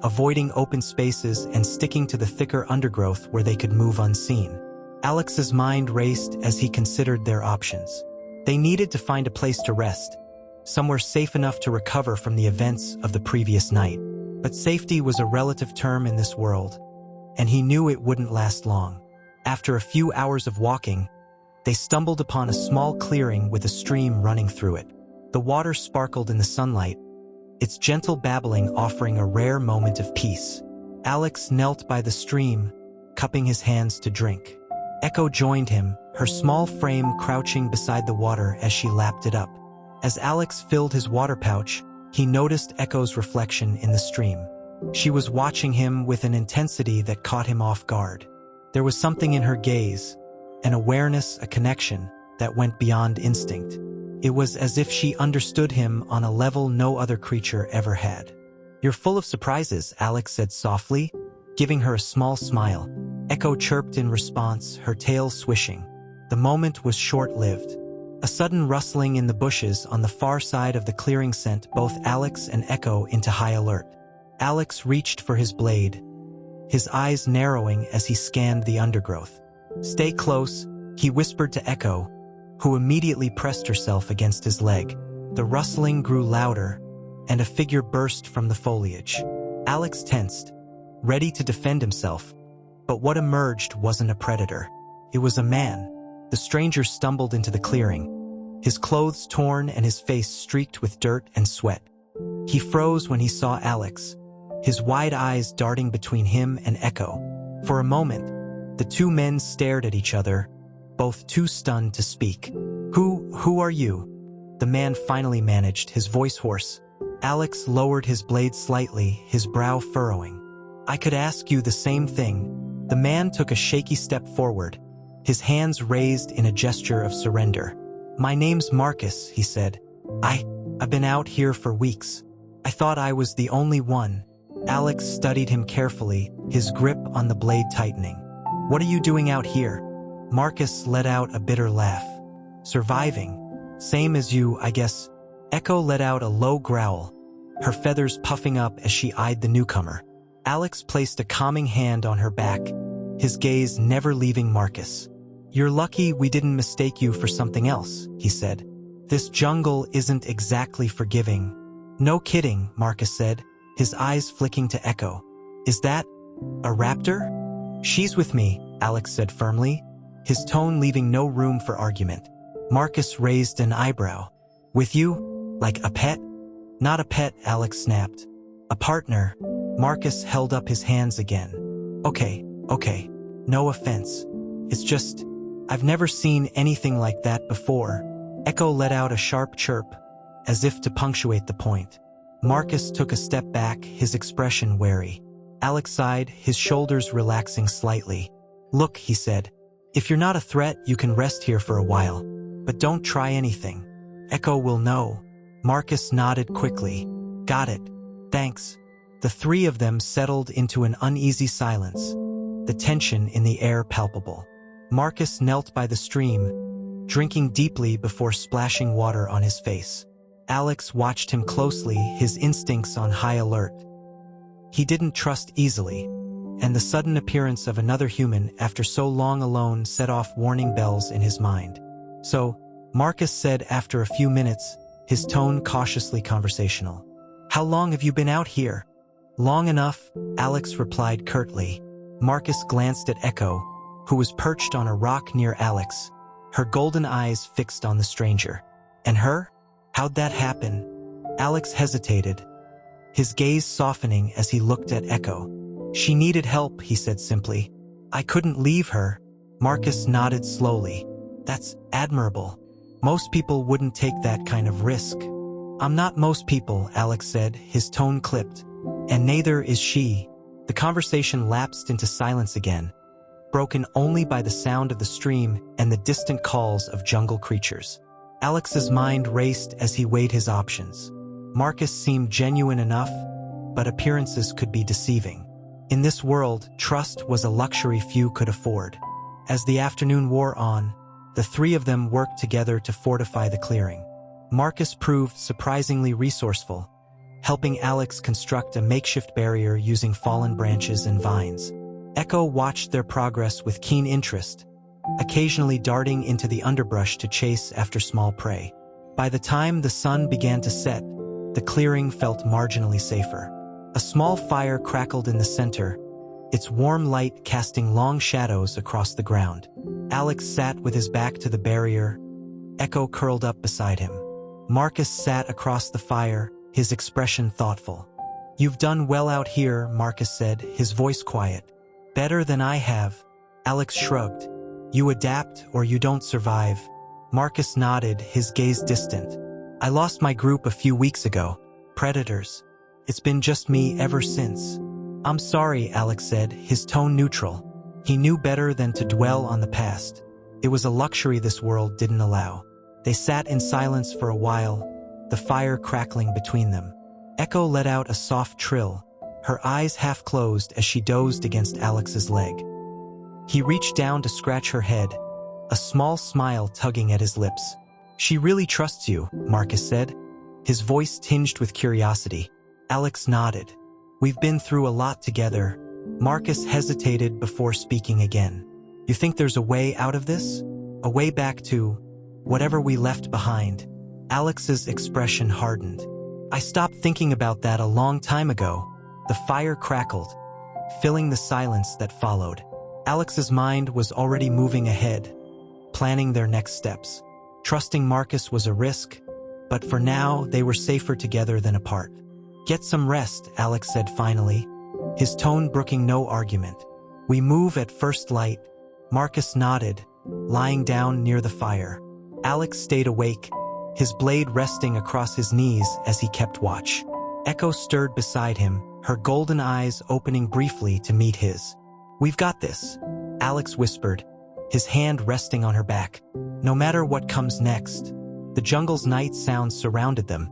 avoiding open spaces and sticking to the thicker undergrowth where they could move unseen. Alex's mind raced as he considered their options. They needed to find a place to rest, somewhere safe enough to recover from the events of the previous night. But safety was a relative term in this world, and he knew it wouldn't last long. After a few hours of walking, they stumbled upon a small clearing with a stream running through it. The water sparkled in the sunlight, its gentle babbling offering a rare moment of peace. Alex knelt by the stream, cupping his hands to drink. Echo joined him, her small frame crouching beside the water as she lapped it up. As Alex filled his water pouch, he noticed Echo's reflection in the stream. She was watching him with an intensity that caught him off guard. There was something in her gaze, an awareness, a connection, that went beyond instinct. It was as if she understood him on a level no other creature ever had. "You're full of surprises," Alex said softly, giving her a small smile. Echo chirped in response, her tail swishing. The moment was short-lived. A sudden rustling in the bushes on the far side of the clearing sent both Alex and Echo into high alert. Alex reached for his blade, his eyes narrowing as he scanned the undergrowth. "Stay close," he whispered to Echo, who immediately pressed herself against his leg. The rustling grew louder, and a figure burst from the foliage. Alex tensed, ready to defend himself, but what emerged wasn't a predator. It was a man. The stranger stumbled into the clearing, his clothes torn and his face streaked with dirt and sweat. He froze when he saw Alex, his wide eyes darting between him and Echo. For a moment, the two men stared at each other, both too stunned to speak. Who are you?" the man finally managed, his voice hoarse. Alex lowered his blade slightly, his brow furrowing. "I could ask you the same thing." The man took a shaky step forward, his hands raised in a gesture of surrender. "My name's Marcus," he said. I've been out here for weeks. I thought I was the only one." Alex studied him carefully, his grip on the blade tightening. "What are you doing out here?" Marcus let out a bitter laugh. "Surviving. Same as you, I guess." Echo let out a low growl, her feathers puffing up as she eyed the newcomer. Alex placed a calming hand on her back, his gaze never leaving Marcus. "You're lucky we didn't mistake you for something else," he said. "This jungle isn't exactly forgiving." "No kidding," Marcus said, his eyes flicking to Echo. "Is that a raptor?" "She's with me," Alex said firmly, his tone leaving no room for argument. Marcus raised an eyebrow. "With you? Like a pet?" "Not a pet," Alex snapped. "A partner." Marcus held up his hands again. Okay, no offense. It's just, I've never seen anything like that before." Echo let out a sharp chirp, as if to punctuate the point. Marcus took a step back, his expression wary. Alex sighed, his shoulders relaxing slightly. "Look," he said, "if you're not a threat, you can rest here for a while. But don't try anything. Echo will know." Marcus nodded quickly. "Got it. Thanks." The three of them settled into an uneasy silence, the tension in the air palpable. Marcus knelt by the stream, drinking deeply before splashing water on his face. Alex watched him closely, his instincts on high alert. He didn't trust easily, and the sudden appearance of another human after so long alone set off warning bells in his mind. "So," Marcus said after a few minutes, his tone cautiously conversational. "How long have you been out here?" "Long enough," Alex replied curtly. Marcus glanced at Echo, who was perched on a rock near Alex, her golden eyes fixed on the stranger. "And her? How'd that happen?" Alex hesitated, his gaze softening as he looked at Echo. "She needed help," he said simply. "I couldn't leave her." Marcus nodded slowly. "That's admirable. Most people wouldn't take that kind of risk." "I'm not most people," Alex said, his tone clipped. "And neither is she." The conversation lapsed into silence again, broken only by the sound of the stream and the distant calls of jungle creatures. Alex's mind raced as he weighed his options. Marcus seemed genuine enough, but appearances could be deceiving. In this world, trust was a luxury few could afford. As the afternoon wore on, the three of them worked together to fortify the clearing. Marcus proved surprisingly resourceful, helping Alex construct a makeshift barrier using fallen branches and vines. Echo watched their progress with keen interest, occasionally darting into the underbrush to chase after small prey. By the time the sun began to set, the clearing felt marginally safer. A small fire crackled in the center, its warm light casting long shadows across the ground. Alex sat with his back to the barrier, Echo curled up beside him. Marcus sat across the fire, his expression thoughtful. "You've done well out here," Marcus said, his voice quiet. "Better than I have." Alex shrugged. "You adapt or you don't survive." Marcus nodded, his gaze distant. "I lost my group a few weeks ago. Predators. It's been just me ever since." "I'm sorry," Alex said, his tone neutral. He knew better than to dwell on the past. It was a luxury this world didn't allow. They sat in silence for a while, the fire crackling between them. Echo let out a soft trill, her eyes half closed as she dozed against Alex's leg. He reached down to scratch her head, a small smile tugging at his lips. "She really trusts you," Marcus said, his voice tinged with curiosity. Alex nodded. "We've been through a lot together." Marcus hesitated before speaking again. "You think there's a way out of this? A way back to whatever we left behind?" Alex's expression hardened. "I stopped thinking about that a long time ago." The fire crackled, filling the silence that followed. Alex's mind was already moving ahead, planning their next steps. Trusting Marcus was a risk, but for now they were safer together than apart. "Get some rest," Alex said finally, his tone brooking no argument. "We move at first light." Marcus nodded, lying down near the fire. Alex stayed awake, his blade resting across his knees as he kept watch. Echo stirred beside him, her golden eyes opening briefly to meet his. "We've got this," Alex whispered, his hand resting on her back. No matter what comes next, the jungle's night sounds surrounded them,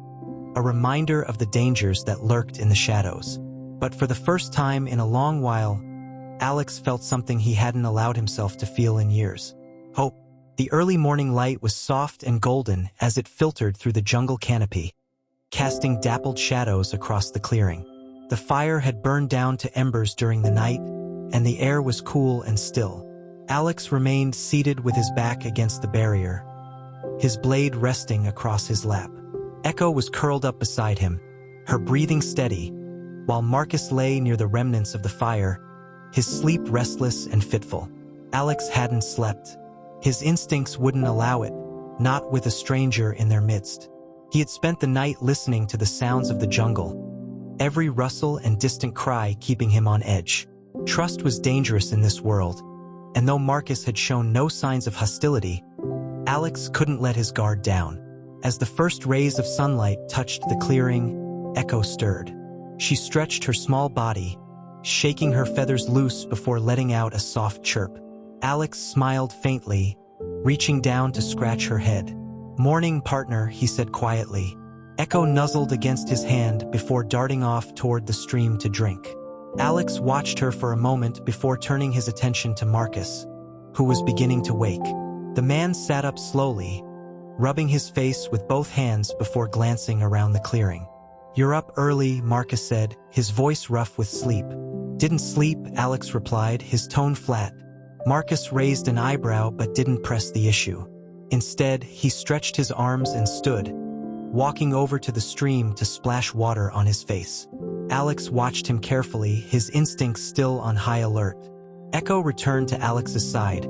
a reminder of the dangers that lurked in the shadows. But for the first time in a long while, Alex felt something he hadn't allowed himself to feel in years. Hope. The early morning light was soft and golden as it filtered through the jungle canopy, casting dappled shadows across the clearing. The fire had burned down to embers during the night, and the air was cool and still. Alex remained seated with his back against the barrier, his blade resting across his lap. Echo was curled up beside him, her breathing steady, while Marcus lay near the remnants of the fire, his sleep restless and fitful. Alex hadn't slept. His instincts wouldn't allow it, not with a stranger in their midst. He had spent the night listening to the sounds of the jungle, every rustle and distant cry keeping him on edge. Trust was dangerous in this world, and though Marcus had shown no signs of hostility, Alex couldn't let his guard down. As the first rays of sunlight touched the clearing, Echo stirred. She stretched her small body, shaking her feathers loose before letting out a soft chirp. Alex smiled faintly, reaching down to scratch her head. "Morning, partner," he said quietly. Echo nuzzled against his hand before darting off toward the stream to drink. Alex watched her for a moment before turning his attention to Marcus, who was beginning to wake. The man sat up slowly, rubbing his face with both hands before glancing around the clearing. "You're up early," Marcus said, his voice rough with sleep. "Didn't sleep," Alex replied, his tone flat. Marcus raised an eyebrow but didn't press the issue. Instead, he stretched his arms and stood, walking over to the stream to splash water on his face. Alex watched him carefully, his instincts still on high alert. Echo returned to Alex's side,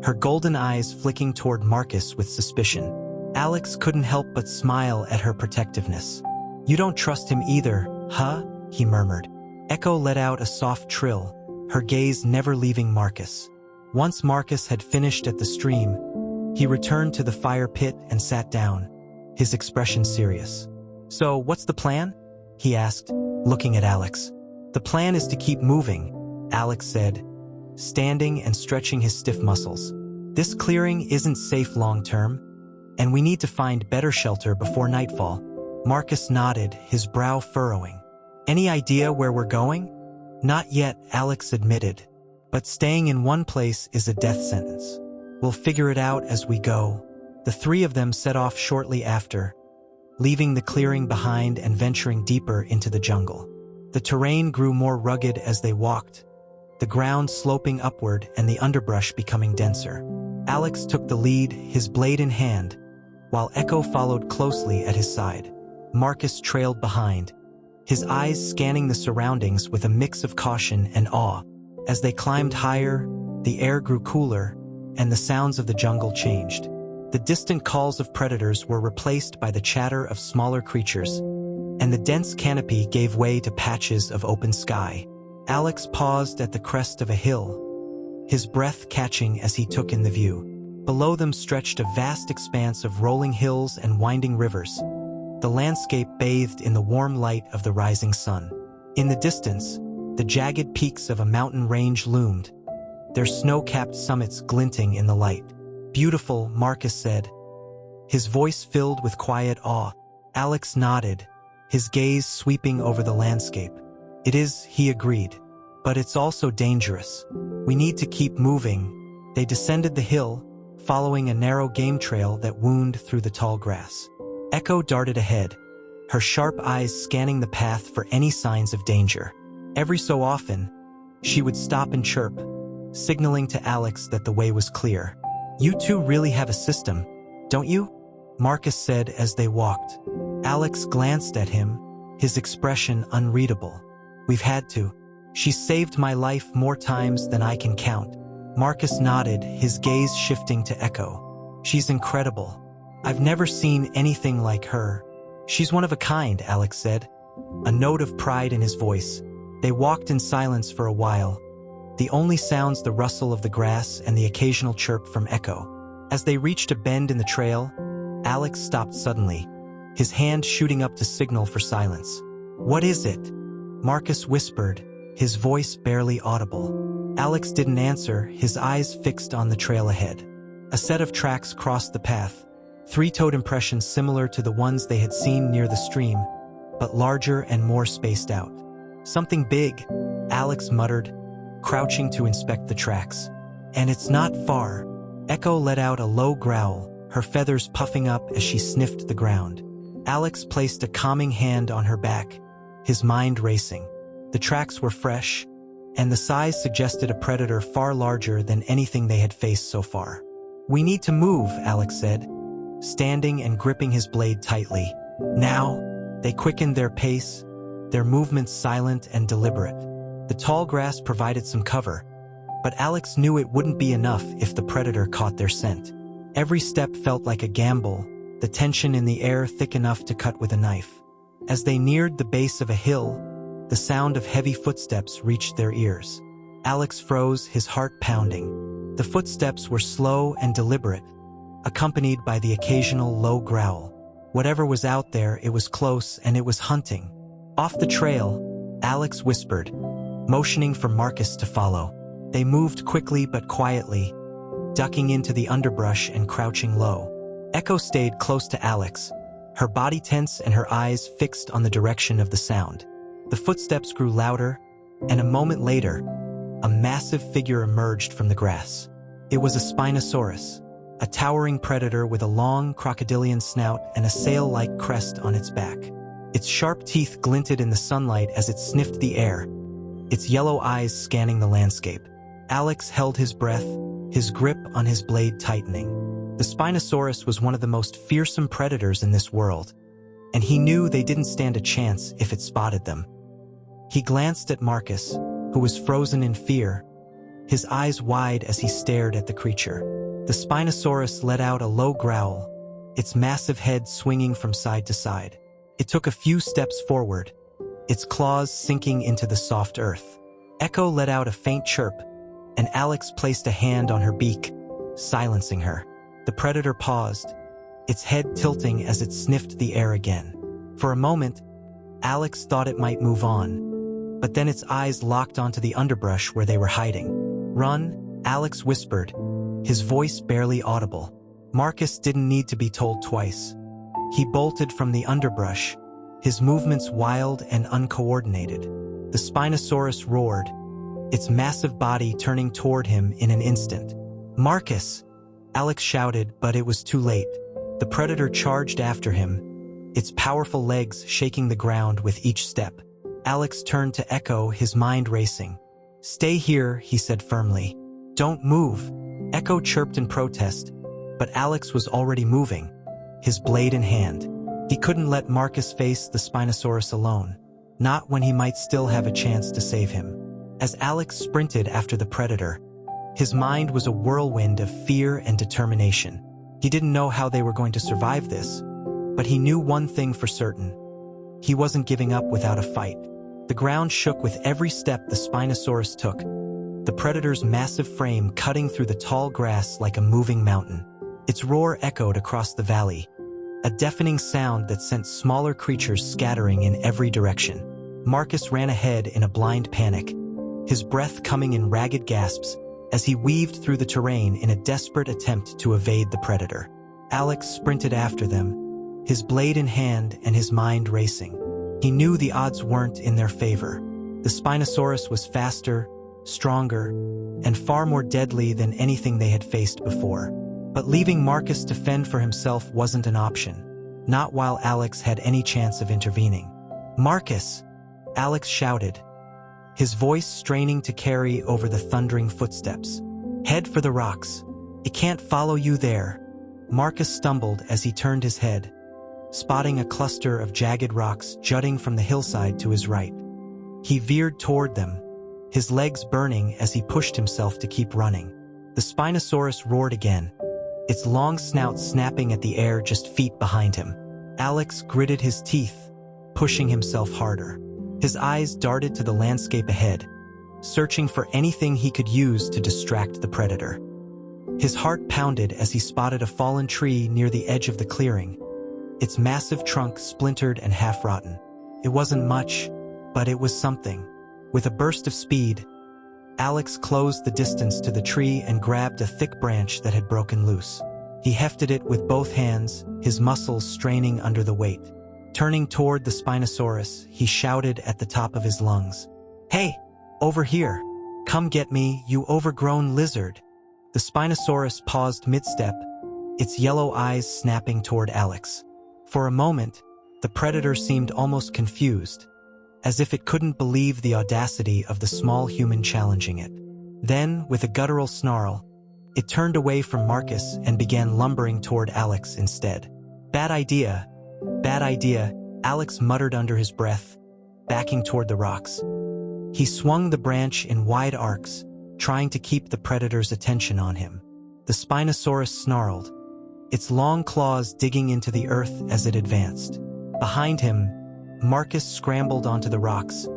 her golden eyes flicking toward Marcus with suspicion. Alex couldn't help but smile at her protectiveness. "You don't trust him either, huh?" he murmured. Echo let out a soft trill, her gaze never leaving Marcus. Once Marcus had finished at the stream, he returned to the fire pit and sat down, his expression serious. "So, what's the plan?" he asked, looking at Alex. "The plan is to keep moving," Alex said, standing and stretching his stiff muscles. "This clearing isn't safe long-term, and we need to find better shelter before nightfall." Marcus nodded, his brow furrowing. "Any idea where we're going?" "Not yet," Alex admitted. "But staying in one place is a death sentence. We'll figure it out as we go." The three of them set off shortly after, leaving the clearing behind and venturing deeper into the jungle. The terrain grew more rugged as they walked, the ground sloping upward and the underbrush becoming denser. Alex took the lead, his blade in hand, while Echo followed closely at his side. Marcus trailed behind, his eyes scanning the surroundings with a mix of caution and awe. As they climbed higher, the air grew cooler, and the sounds of the jungle changed. The distant calls of predators were replaced by the chatter of smaller creatures, and the dense canopy gave way to patches of open sky. Alex paused at the crest of a hill, his breath catching as he took in the view. Below them stretched a vast expanse of rolling hills and winding rivers, the landscape bathed in the warm light of the rising sun. In the distance, the jagged peaks of a mountain range loomed, their snow-capped summits glinting in the light. "Beautiful," Marcus said, his voice filled with quiet awe. Alex nodded, his gaze sweeping over the landscape. "It is," he agreed, "but it's also dangerous. We need to keep moving." They descended the hill, following a narrow game trail that wound through the tall grass. Echo darted ahead, her sharp eyes scanning the path for any signs of danger. Every so often, she would stop and chirp, signaling to Alex that the way was clear. "You two really have a system, don't you?" Marcus said as they walked. Alex glanced at him, his expression unreadable. "We've had to. She's saved my life more times than I can count." Marcus nodded, his gaze shifting to Echo. "She's incredible. I've never seen anything like her." "She's one of a kind," Alex said, a note of pride in his voice. They walked in silence for a while, the only sounds the rustle of the grass and the occasional chirp from Echo. As they reached a bend in the trail, Alex stopped suddenly, his hand shooting up to signal for silence. "What is it?" Marcus whispered, his voice barely audible. Alex didn't answer, his eyes fixed on the trail ahead. A set of tracks crossed the path, three-toed impressions similar to the ones they had seen near the stream, but larger and more spaced out. "Something big," Alex muttered, crouching to inspect the tracks. "And it's not far." Echo let out a low growl, her feathers puffing up as she sniffed the ground. Alex placed a calming hand on her back, his mind racing. The tracks were fresh, and the size suggested a predator far larger than anything they had faced so far. "We need to move," Alex said, standing and gripping his blade tightly. "Now." They quickened their pace, their movements silent and deliberate. The tall grass provided some cover, but Alex knew it wouldn't be enough if the predator caught their scent. Every step felt like a gamble, the tension in the air thick enough to cut with a knife. As they neared the base of a hill, the sound of heavy footsteps reached their ears. Alex froze, his heart pounding. The footsteps were slow and deliberate, accompanied by the occasional low growl. Whatever was out there, it was close and it was hunting. Off the trail, Alex whispered, motioning for Marcus to follow. They moved quickly but quietly, ducking into the underbrush and crouching low. Echo stayed close to Alex, her body tense and her eyes fixed on the direction of the sound. The footsteps grew louder, and a moment later, a massive figure emerged from the grass. It was a Spinosaurus, a towering predator with a long crocodilian snout and a sail-like crest on its back. Its sharp teeth glinted in the sunlight as it sniffed the air, its yellow eyes scanning the landscape. Alex held his breath, his grip on his blade tightening. The Spinosaurus was one of the most fearsome predators in this world, and he knew they didn't stand a chance if it spotted them. He glanced at Marcus, who was frozen in fear, his eyes wide as he stared at the creature. The Spinosaurus let out a low growl, its massive head swinging from side to side. It took a few steps forward, its claws sinking into the soft earth. Echo let out a faint chirp, and Alex placed a hand on her beak, silencing her. The predator paused, its head tilting as it sniffed the air again. For a moment, Alex thought it might move on, but then its eyes locked onto the underbrush where they were hiding. "Run," Alex whispered, his voice barely audible. Marcus didn't need to be told twice. He bolted from the underbrush, his movements wild and uncoordinated. The Spinosaurus roared, its massive body turning toward him in an instant. "Marcus!" Alex shouted, but it was too late. The predator charged after him, its powerful legs shaking the ground with each step. Alex turned to Echo, his mind racing. "Stay here," he said firmly. "Don't move." Echo chirped in protest, but Alex was already moving, his blade in hand. He couldn't let Marcus face the Spinosaurus alone, not when he might still have a chance to save him. As Alex sprinted after the predator, his mind was a whirlwind of fear and determination. He didn't know how they were going to survive this, but he knew one thing for certain. He wasn't giving up without a fight. The ground shook with every step the Spinosaurus took, the predator's massive frame cutting through the tall grass like a moving mountain. Its roar echoed across the valley, a deafening sound that sent smaller creatures scattering in every direction. Marcus ran ahead in a blind panic, his breath coming in ragged gasps as he weaved through the terrain in a desperate attempt to evade the predator. Alex sprinted after them, his blade in hand and his mind racing. He knew the odds weren't in their favor. The Spinosaurus was faster, stronger, and far more deadly than anything they had faced before. But leaving Marcus to fend for himself wasn't an option, not while Alex had any chance of intervening. "Marcus!" Alex shouted, his voice straining to carry over the thundering footsteps. "Head for the rocks. It can't follow you there." Marcus stumbled as he turned his head, spotting a cluster of jagged rocks jutting from the hillside to his right. He veered toward them, his legs burning as he pushed himself to keep running. The Spinosaurus roared again, its long snout snapping at the air just feet behind him. Alex gritted his teeth, pushing himself harder. His eyes darted to the landscape ahead, searching for anything he could use to distract the predator. His heart pounded as he spotted a fallen tree near the edge of the clearing, its massive trunk splintered and half-rotten. It wasn't much, but it was something. With a burst of speed, Alex closed the distance to the tree and grabbed a thick branch that had broken loose. He hefted it with both hands, his muscles straining under the weight. Turning toward the Spinosaurus, he shouted at the top of his lungs, "Hey, over here! Come get me, you overgrown lizard!" The Spinosaurus paused mid-step, its yellow eyes snapping toward Alex. For a moment, the predator seemed almost confused, as if it couldn't believe the audacity of the small human challenging it. Then, with a guttural snarl, it turned away from Marcus and began lumbering toward Alex instead. "Bad idea. Bad idea," Alex muttered under his breath, backing toward the rocks. He swung the branch in wide arcs, trying to keep the predator's attention on him. The Spinosaurus snarled, its long claws digging into the earth as it advanced. Behind him, Marcus scrambled onto the rocks,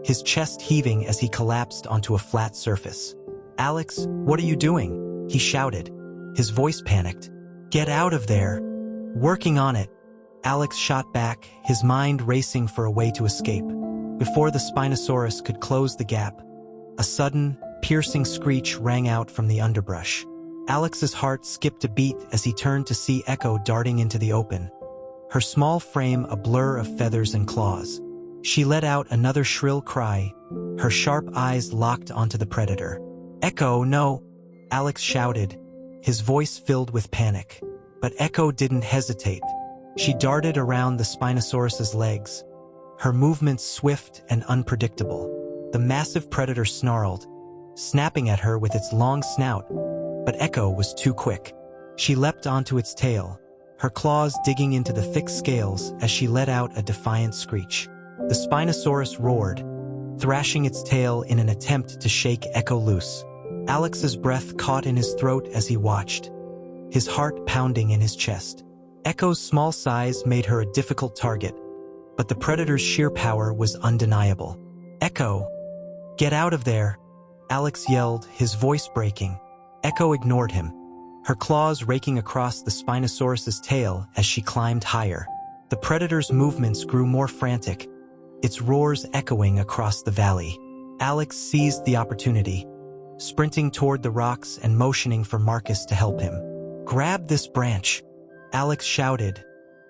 his chest heaving as he collapsed onto a flat surface. "Alex, what are you doing?" he shouted, his voice panicked. "Get out of there." "Working on it," Alex shot back, his mind racing for a way to escape. Before the Spinosaurus could close the gap, a sudden, piercing screech rang out from the underbrush. Alex's heart skipped a beat as he turned to see Echo darting into the open, her small frame a blur of feathers and claws. She let out another shrill cry, her sharp eyes locked onto the predator. "Echo, no!" Alex shouted, his voice filled with panic. But Echo didn't hesitate. She darted around the Spinosaurus's legs, her movements swift and unpredictable. The massive predator snarled, snapping at her with its long snout, but Echo was too quick. She leapt onto its tail, her claws digging into the thick scales as she let out a defiant screech. The Spinosaurus roared, thrashing its tail in an attempt to shake Echo loose. Alex's breath caught in his throat as he watched, his heart pounding in his chest. Echo's small size made her a difficult target, but the predator's sheer power was undeniable. "Echo, get out of there!" Alex yelled, his voice breaking. Echo ignored him, her claws raking across the Spinosaurus's tail as she climbed higher. The predator's movements grew more frantic, its roars echoing across the valley. Alex seized the opportunity, sprinting toward the rocks and motioning for Marcus to help him. "Grab this branch," Alex shouted,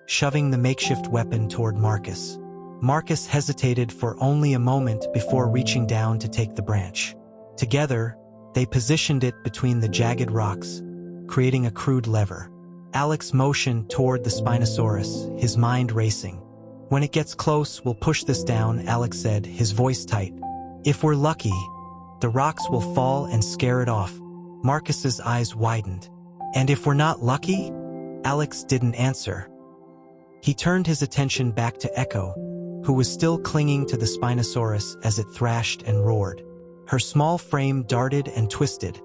shoving the makeshift weapon toward Marcus. Marcus hesitated for only a moment before reaching down to take the branch. Together, they positioned it between the jagged rocks, creating a crude lever. Alex motioned toward the Spinosaurus, his mind racing. "When it gets close, we'll push this down," Alex said, his voice tight. "If we're lucky, the rocks will fall and scare it off." Marcus's eyes widened. And if we're not lucky? Alex didn't answer. He turned his attention back to Echo, who was still clinging to the Spinosaurus as it thrashed and roared. Her small frame darted and twisted,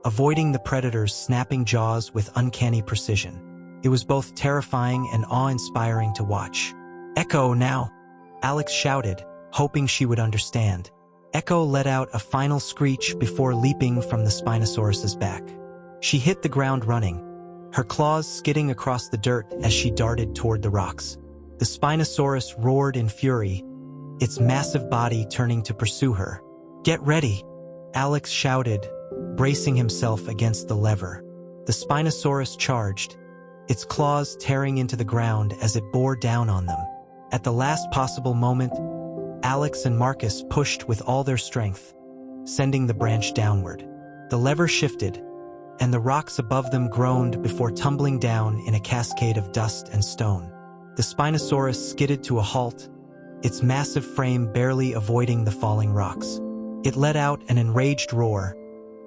avoiding the predator's snapping jaws with uncanny precision. It was both terrifying and awe-inspiring to watch. "Echo now!" Alex shouted, hoping she would understand. Echo let out a final screech before leaping from the Spinosaurus's back. She hit the ground running, her claws skidding across the dirt as she darted toward the rocks. The Spinosaurus roared in fury, its massive body turning to pursue her. "Get ready!" Alex shouted, bracing himself against the lever. The Spinosaurus charged, its claws tearing into the ground as it bore down on them. At the last possible moment, Alex and Marcus pushed with all their strength, sending the branch downward. The lever shifted, and the rocks above them groaned before tumbling down in a cascade of dust and stone. The Spinosaurus skidded to a halt, its massive frame barely avoiding the falling rocks. It let out an enraged roar,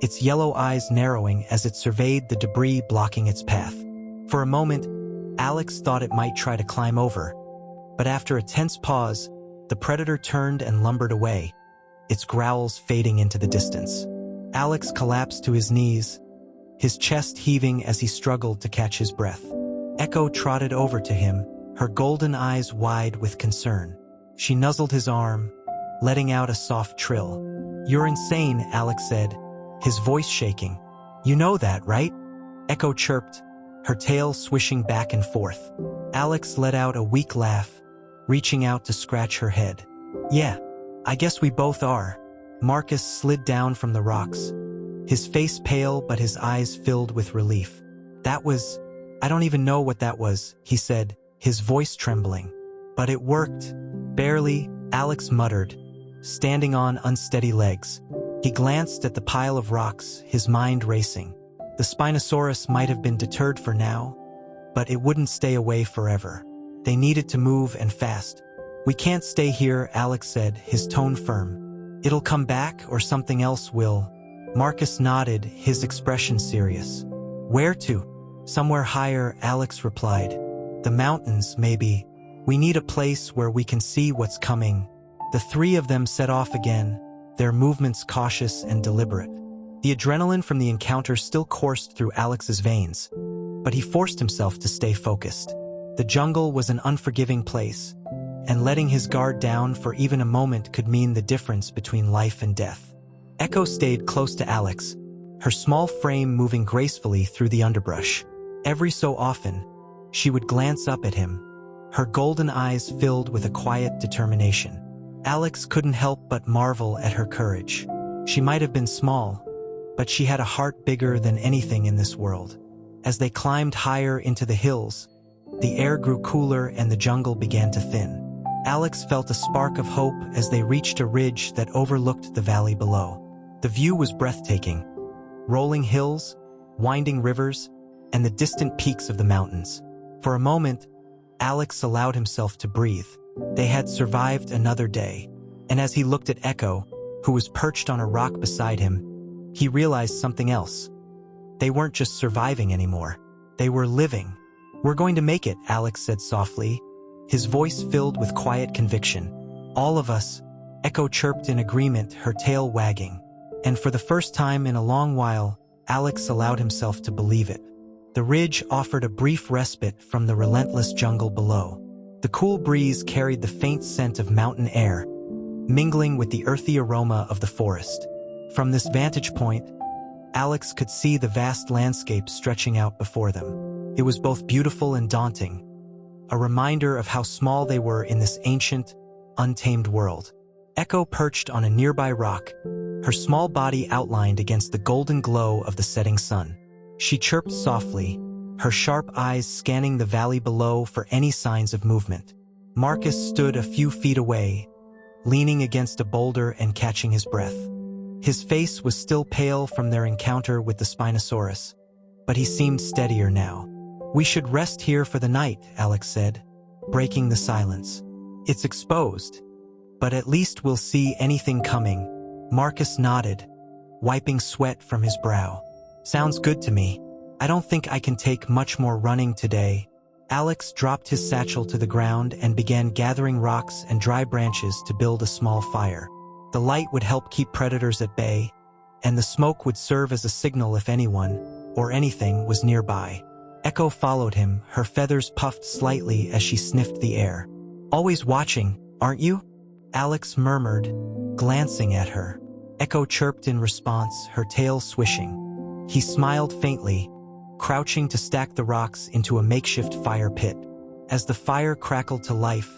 its yellow eyes narrowing as it surveyed the debris blocking its path. For a moment, Alex thought it might try to climb over, but after a tense pause, the predator turned and lumbered away, its growls fading into the distance. Alex collapsed to his knees, his chest heaving as he struggled to catch his breath. Echo trotted over to him, her golden eyes wide with concern. She nuzzled his arm, letting out a soft trill. "You're insane," Alex said, his voice shaking. "You know that, right?" Echo chirped, her tail swishing back and forth. Alex let out a weak laugh, reaching out to scratch her head. "Yeah, I guess we both are." Marcus slid down from the rocks, his face pale but his eyes filled with relief. I don't even know what that was," he said, his voice trembling. "But it worked." "Barely," Alex muttered, standing on unsteady legs. He glanced at the pile of rocks, his mind racing. The Spinosaurus might have been deterred for now, but it wouldn't stay away forever. They needed to move, and fast. "We can't stay here," Alex said, his tone firm. "It'll come back, or something else will." Marcus nodded, his expression serious. "Where to?" "Somewhere higher," Alex replied. "The mountains, maybe. We need a place where we can see what's coming." The three of them set off again, their movements cautious and deliberate. The adrenaline from the encounter still coursed through Alex's veins, but he forced himself to stay focused. The jungle was an unforgiving place, and letting his guard down for even a moment could mean the difference between life and death. Echo stayed close to Alex, her small frame moving gracefully through the underbrush. Every so often, she would glance up at him, her golden eyes filled with a quiet determination. Alex couldn't help but marvel at her courage. She might have been small, but she had a heart bigger than anything in this world. As they climbed higher into the hills, the air grew cooler and the jungle began to thin. Alex felt a spark of hope as they reached a ridge that overlooked the valley below. The view was breathtaking. Rolling hills, winding rivers, and the distant peaks of the mountains. For a moment, Alex allowed himself to breathe. They had survived another day, and as he looked at Echo, who was perched on a rock beside him, he realized something else. They weren't just surviving anymore. They were living. "We're going to make it," Alex said softly, his voice filled with quiet conviction. "All of us," Echo chirped in agreement, her tail wagging. And for the first time in a long while, Alex allowed himself to believe it. The ridge offered a brief respite from the relentless jungle below. The cool breeze carried the faint scent of mountain air, mingling with the earthy aroma of the forest. From this vantage point, Alex could see the vast landscape stretching out before them. It was both beautiful and daunting, a reminder of how small they were in this ancient, untamed world. Echo perched on a nearby rock, her small body outlined against the golden glow of the setting sun. She chirped softly, her sharp eyes scanning the valley below for any signs of movement. Marcus stood a few feet away, leaning against a boulder and catching his breath. His face was still pale from their encounter with the Spinosaurus, but he seemed steadier now. "We should rest here for the night," Alex said, breaking the silence. "It's exposed, but at least we'll see anything coming." Marcus nodded, wiping sweat from his brow. Sounds good to me. I don't think I can take much more running today. Alex dropped his satchel to the ground and began gathering rocks and dry branches to build a small fire. The light would help keep predators at bay, and the smoke would serve as a signal if anyone, or anything, was nearby. Echo followed him, her feathers puffed slightly as she sniffed the air. Always watching, aren't you? Alex murmured, glancing at her. Echo chirped in response, her tail swishing. He smiled faintly, crouching to stack the rocks into a makeshift fire pit. As the fire crackled to life,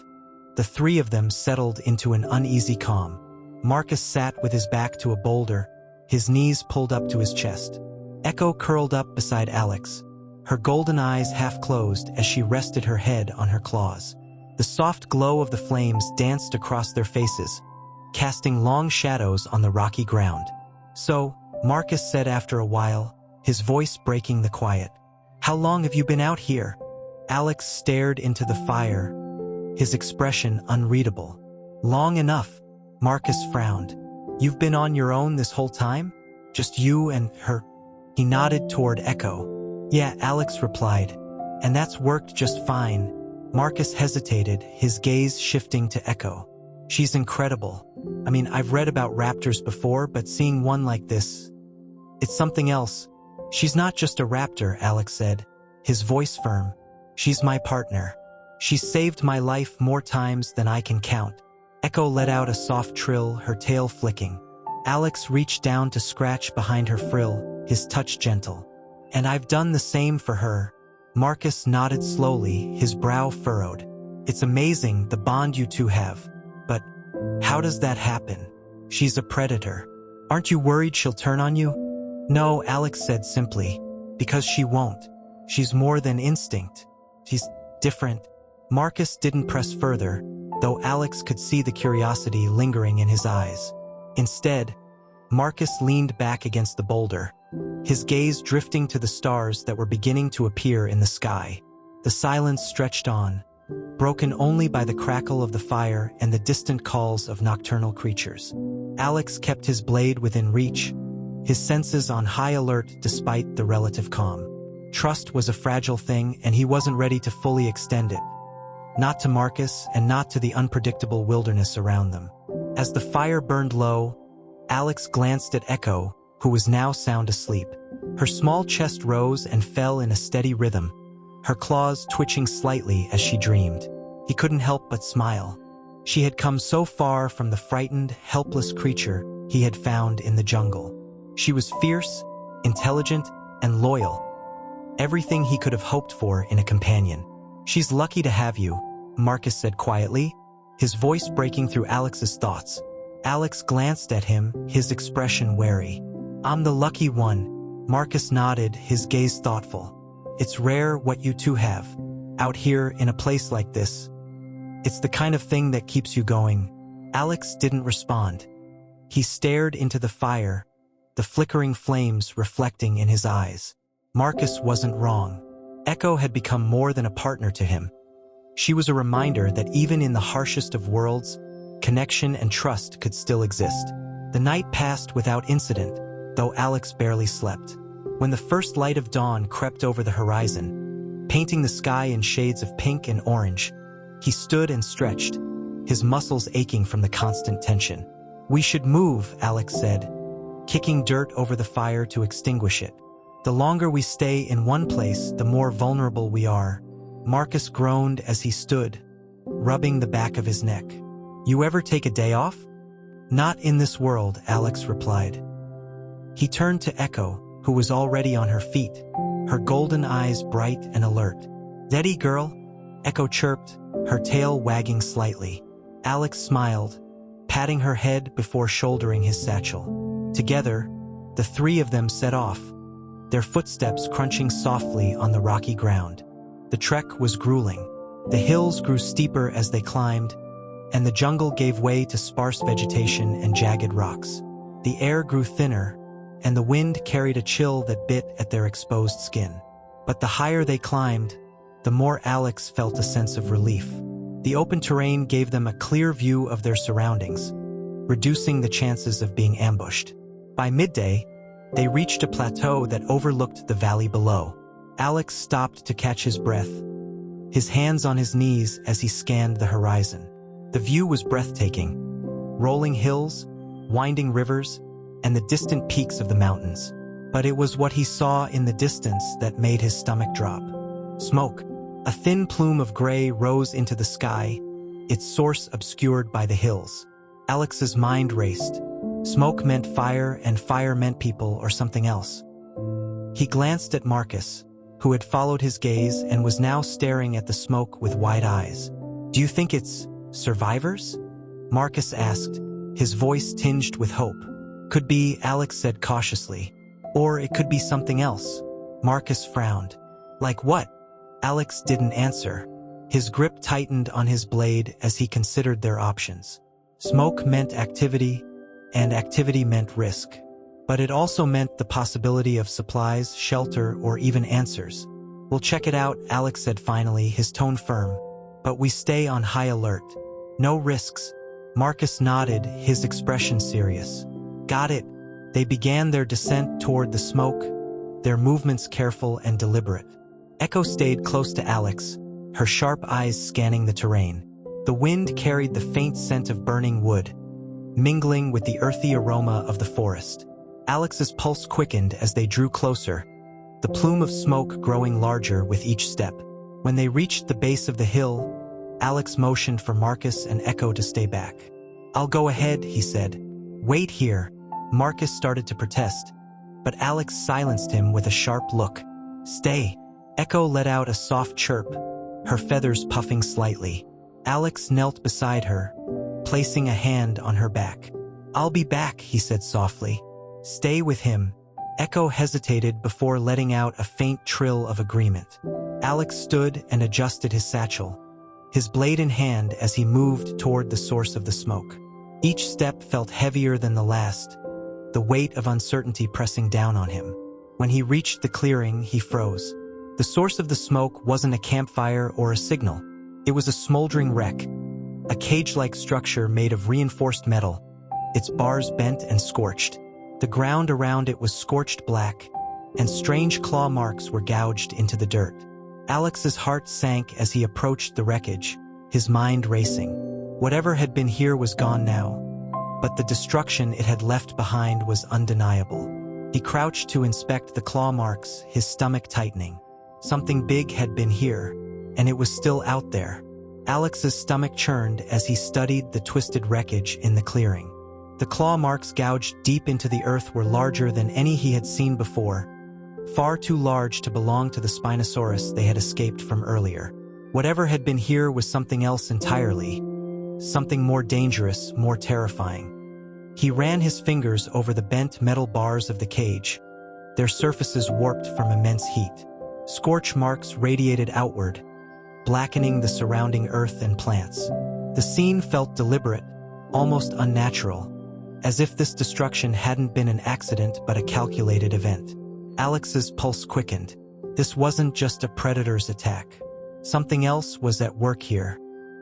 the three of them settled into an uneasy calm. Marcus sat with his back to a boulder, his knees pulled up to his chest. Echo curled up beside Alex, her golden eyes half closed as she rested her head on her claws. The soft glow of the flames danced across their faces, casting long shadows on the rocky ground. "So," Marcus said after a while, his voice breaking the quiet, "how long have you been out here?" Alex stared into the fire, his expression unreadable. "Long enough," Marcus frowned. "You've been on your own this whole time? Just you and her?" He nodded toward Echo. "Yeah," Alex replied, "and that's worked just fine." Marcus hesitated, his gaze shifting to Echo. "She's incredible. I mean, I've read about raptors before, but seeing one like this, it's something else." "She's not just a raptor," Alex said, his voice firm. "She's my partner. She's saved my life more times than I can count." Echo let out a soft trill, her tail flicking. Alex reached down to scratch behind her frill, his touch gentle. "And I've done the same for her." Marcus nodded slowly, his brow furrowed. "It's amazing the bond you two have. But how does that happen? She's a predator. Aren't you worried she'll turn on you?" "No," Alex said simply, "because she won't. She's more than instinct. She's different." Marcus didn't press further, though Alex could see the curiosity lingering in his eyes. Instead, Marcus leaned back against the boulder, his gaze drifting to the stars that were beginning to appear in the sky. The silence stretched on, broken only by the crackle of the fire and the distant calls of nocturnal creatures. Alex kept his blade within reach, his senses on high alert despite the relative calm. Trust was a fragile thing, and he wasn't ready to fully extend it. Not to Marcus, and not to the unpredictable wilderness around them. As the fire burned low, Alex glanced at Echo, who was now sound asleep. Her small chest rose and fell in a steady rhythm, her claws twitching slightly as she dreamed. He couldn't help but smile. She had come so far from the frightened, helpless creature he had found in the jungle. She was fierce, intelligent, and loyal. Everything he could have hoped for in a companion. "She's lucky to have you," Marcus said quietly, his voice breaking through Alex's thoughts. Alex glanced at him, his expression wary. "I'm the lucky one," Marcus nodded, his gaze thoughtful. "It's rare what you two have, out here in a place like this. It's the kind of thing that keeps you going." Alex didn't respond. He stared into the fire, the flickering flames reflecting in his eyes. Marcus wasn't wrong. Echo had become more than a partner to him. She was a reminder that even in the harshest of worlds, connection and trust could still exist. The night passed without incident, though Alex barely slept. When the first light of dawn crept over the horizon, painting the sky in shades of pink and orange, he stood and stretched, his muscles aching from the constant tension. "We should move," Alex said, kicking dirt over the fire to extinguish it. "The longer we stay in one place, the more vulnerable we are." Marcus groaned as he stood, rubbing the back of his neck. "You ever take a day off?" "Not in this world," Alex replied. He turned to Echo, who was already on her feet, her golden eyes bright and alert. "Steady, girl," Echo chirped, her tail wagging slightly. Alex smiled, patting her head before shouldering his satchel. Together, the three of them set off, their footsteps crunching softly on the rocky ground. The trek was grueling. The hills grew steeper as they climbed, and the jungle gave way to sparse vegetation and jagged rocks. The air grew thinner, and the wind carried a chill that bit at their exposed skin. But the higher they climbed, the more Alex felt a sense of relief. The open terrain gave them a clear view of their surroundings, reducing the chances of being ambushed. By midday, They reached a plateau that overlooked the valley below. Alex stopped to catch his breath, his hands on his knees as he scanned the horizon. The view was breathtaking. Rolling hills, winding rivers, and the distant peaks of the mountains. But it was what he saw in the distance that made his stomach drop. Smoke. A thin plume of gray rose into the sky, its source obscured by the hills. Alex's mind raced. Smoke meant fire, and fire meant people or something else. He glanced at Marcus, who had followed his gaze and was now staring at the smoke with wide eyes. "Do you think it's survivors?" Marcus asked, his voice tinged with hope. "Could be," Alex said cautiously. "Or it could be something else." Marcus frowned. "Like what?" Alex didn't answer. His grip tightened on his blade as he considered their options. Smoke meant activity, and activity meant risk. But it also meant the possibility of supplies, shelter, or even answers. "We'll check it out," Alex said finally, his tone firm. "But we stay on high alert. No risks." Marcus nodded, his expression serious. "Got it." They began their descent toward the smoke, their movements careful and deliberate. Echo stayed close to Alex, her sharp eyes scanning the terrain. The wind carried the faint scent of burning wood, mingling with the earthy aroma of the forest. Alex's pulse quickened as they drew closer, the plume of smoke growing larger with each step. When they reached the base of the hill, Alex motioned for Marcus and Echo to stay back. "I'll go ahead," he said. "Wait here." Marcus started to protest, but Alex silenced him with a sharp look. "Stay." Echo let out a soft chirp, her feathers puffing slightly. Alex knelt beside her, placing a hand on her back. "I'll be back," he said softly. "Stay with him." Echo hesitated before letting out a faint trill of agreement. Alex stood and adjusted his satchel, his blade in hand as he moved toward the source of the smoke. Each step felt heavier than the last, the weight of uncertainty pressing down on him. When he reached the clearing, he froze. The source of the smoke wasn't a campfire or a signal. It was a smoldering wreck, a cage-like structure made of reinforced metal, its bars bent and scorched. The ground around it was scorched black, and strange claw marks were gouged into the dirt. Alex's heart sank as he approached the wreckage, his mind racing. Whatever had been here was gone now, but the destruction it had left behind was undeniable. He crouched to inspect the claw marks, his stomach tightening. Something big had been here, and it was still out there. Alex's stomach churned as he studied the twisted wreckage in the clearing. The claw marks gouged deep into the earth were larger than any he had seen before, far too large to belong to the Spinosaurus they had escaped from earlier. Whatever had been here was something else entirely, something more dangerous, more terrifying. He ran his fingers over the bent metal bars of the cage, their surfaces warped from immense heat. Scorch marks radiated outward, blackening the surrounding earth and plants. The scene felt deliberate, almost unnatural, as if this destruction hadn't been an accident but a calculated event. Alex's pulse quickened. This wasn't just a predator's attack. Something else was at work here.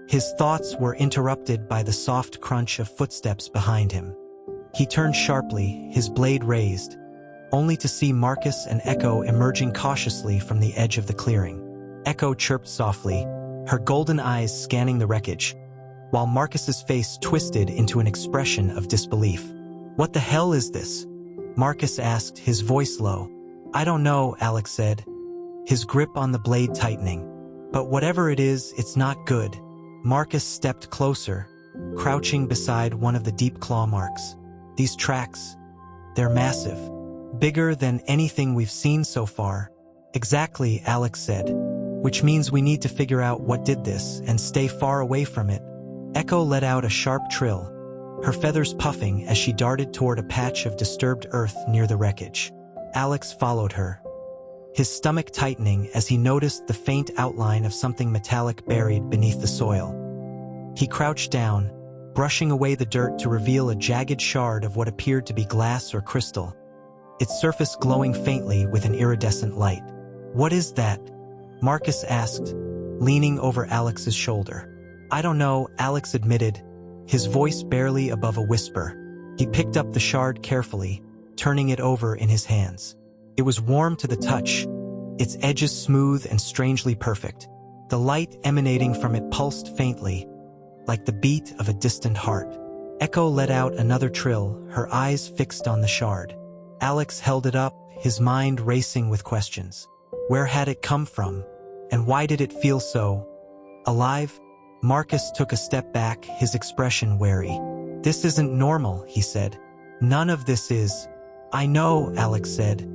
His thoughts were interrupted by the soft crunch of footsteps behind him. He turned sharply, his blade raised, only to see Marcus and Echo emerging cautiously from the edge of the clearing. Echo chirped softly, her golden eyes scanning the wreckage, while Marcus's face twisted into an expression of disbelief. "What the hell is this?" Marcus asked, his voice low. "I don't know," Alex said, his grip on the blade tightening. "But whatever it is, it's not good." Marcus stepped closer, crouching beside one of the deep claw marks. "These tracks, they're massive. Bigger than anything we've seen so far." "Exactly," Alex said. "Which means we need to figure out what did this and stay far away from it." Echo let out a sharp trill, her feathers puffing as she darted toward a patch of disturbed earth near the wreckage. Alex followed her, his stomach tightening as he noticed the faint outline of something metallic buried beneath the soil. He crouched down, brushing away the dirt to reveal a jagged shard of what appeared to be glass or crystal, its surface glowing faintly with an iridescent light. "What is that?" Marcus asked, leaning over Alex's shoulder. "I don't know," Alex admitted, his voice barely above a whisper. He picked up the shard carefully, turning it over in his hands. It was warm to the touch, its edges smooth and strangely perfect. The light emanating from it pulsed faintly, like the beat of a distant heart. Echo let out another trill, her eyes fixed on the shard. Alex held it up, his mind racing with questions. Where had it come from? And why did it feel so alive? Marcus took a step back, his expression wary. This isn't normal, he said. None of this is. I know, Alex said,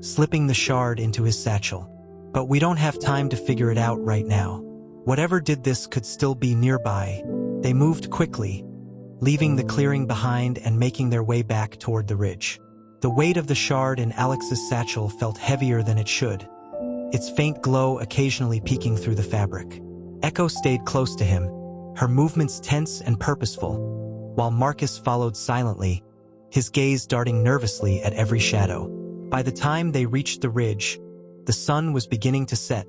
slipping the shard into his satchel. But we don't have time to figure it out right now. Whatever did this could still be nearby. They moved quickly, leaving the clearing behind and making their way back toward the ridge. The weight of the shard in Alex's satchel felt heavier than it should, its faint glow occasionally peeking through the fabric. Echo stayed close to him, her movements tense and purposeful, while Marcus followed silently, his gaze darting nervously at every shadow. By the time they reached the ridge, the sun was beginning to set,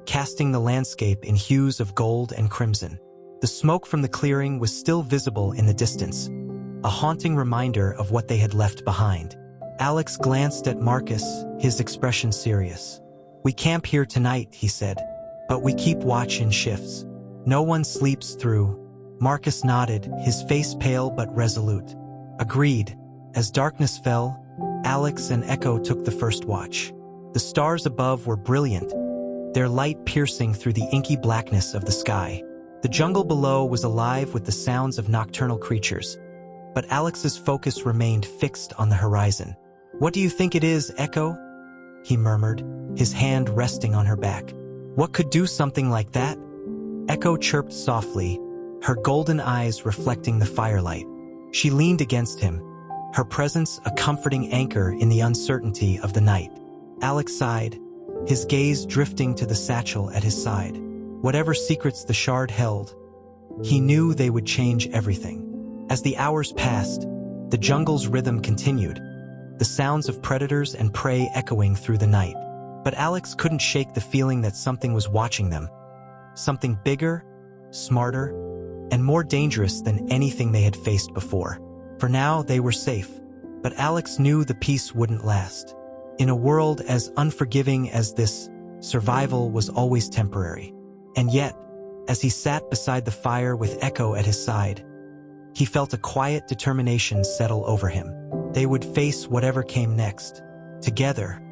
casting the landscape in hues of gold and crimson. The smoke from the clearing was still visible in the distance, a haunting reminder of what they had left behind. Alex glanced at Marcus, his expression serious. We camp here tonight, he said, but we keep watch in shifts. No one sleeps through. Marcus nodded, his face pale but resolute. Agreed. As darkness fell, Alex and Echo took the first watch. The stars above were brilliant, their light piercing through the inky blackness of the sky. The jungle below was alive with the sounds of nocturnal creatures, but Alex's focus remained fixed on the horizon. What do you think it is, Echo? He murmured, his hand resting on her back. What could do something like that? Echo chirped softly, her golden eyes reflecting the firelight. She leaned against him, her presence a comforting anchor in the uncertainty of the night. Alex sighed, his gaze drifting to the satchel at his side. Whatever secrets the shard held, he knew they would change everything. As the hours passed, the jungle's rhythm continued, the sounds of predators and prey echoing through the night. But Alex couldn't shake the feeling that something was watching them. Something bigger, smarter, and more dangerous than anything they had faced before. For now, they were safe, but Alex knew the peace wouldn't last. In a world as unforgiving as this, survival was always temporary. And yet, as he sat beside the fire with Echo at his side, he felt a quiet determination settle over him. They would face whatever came next, together.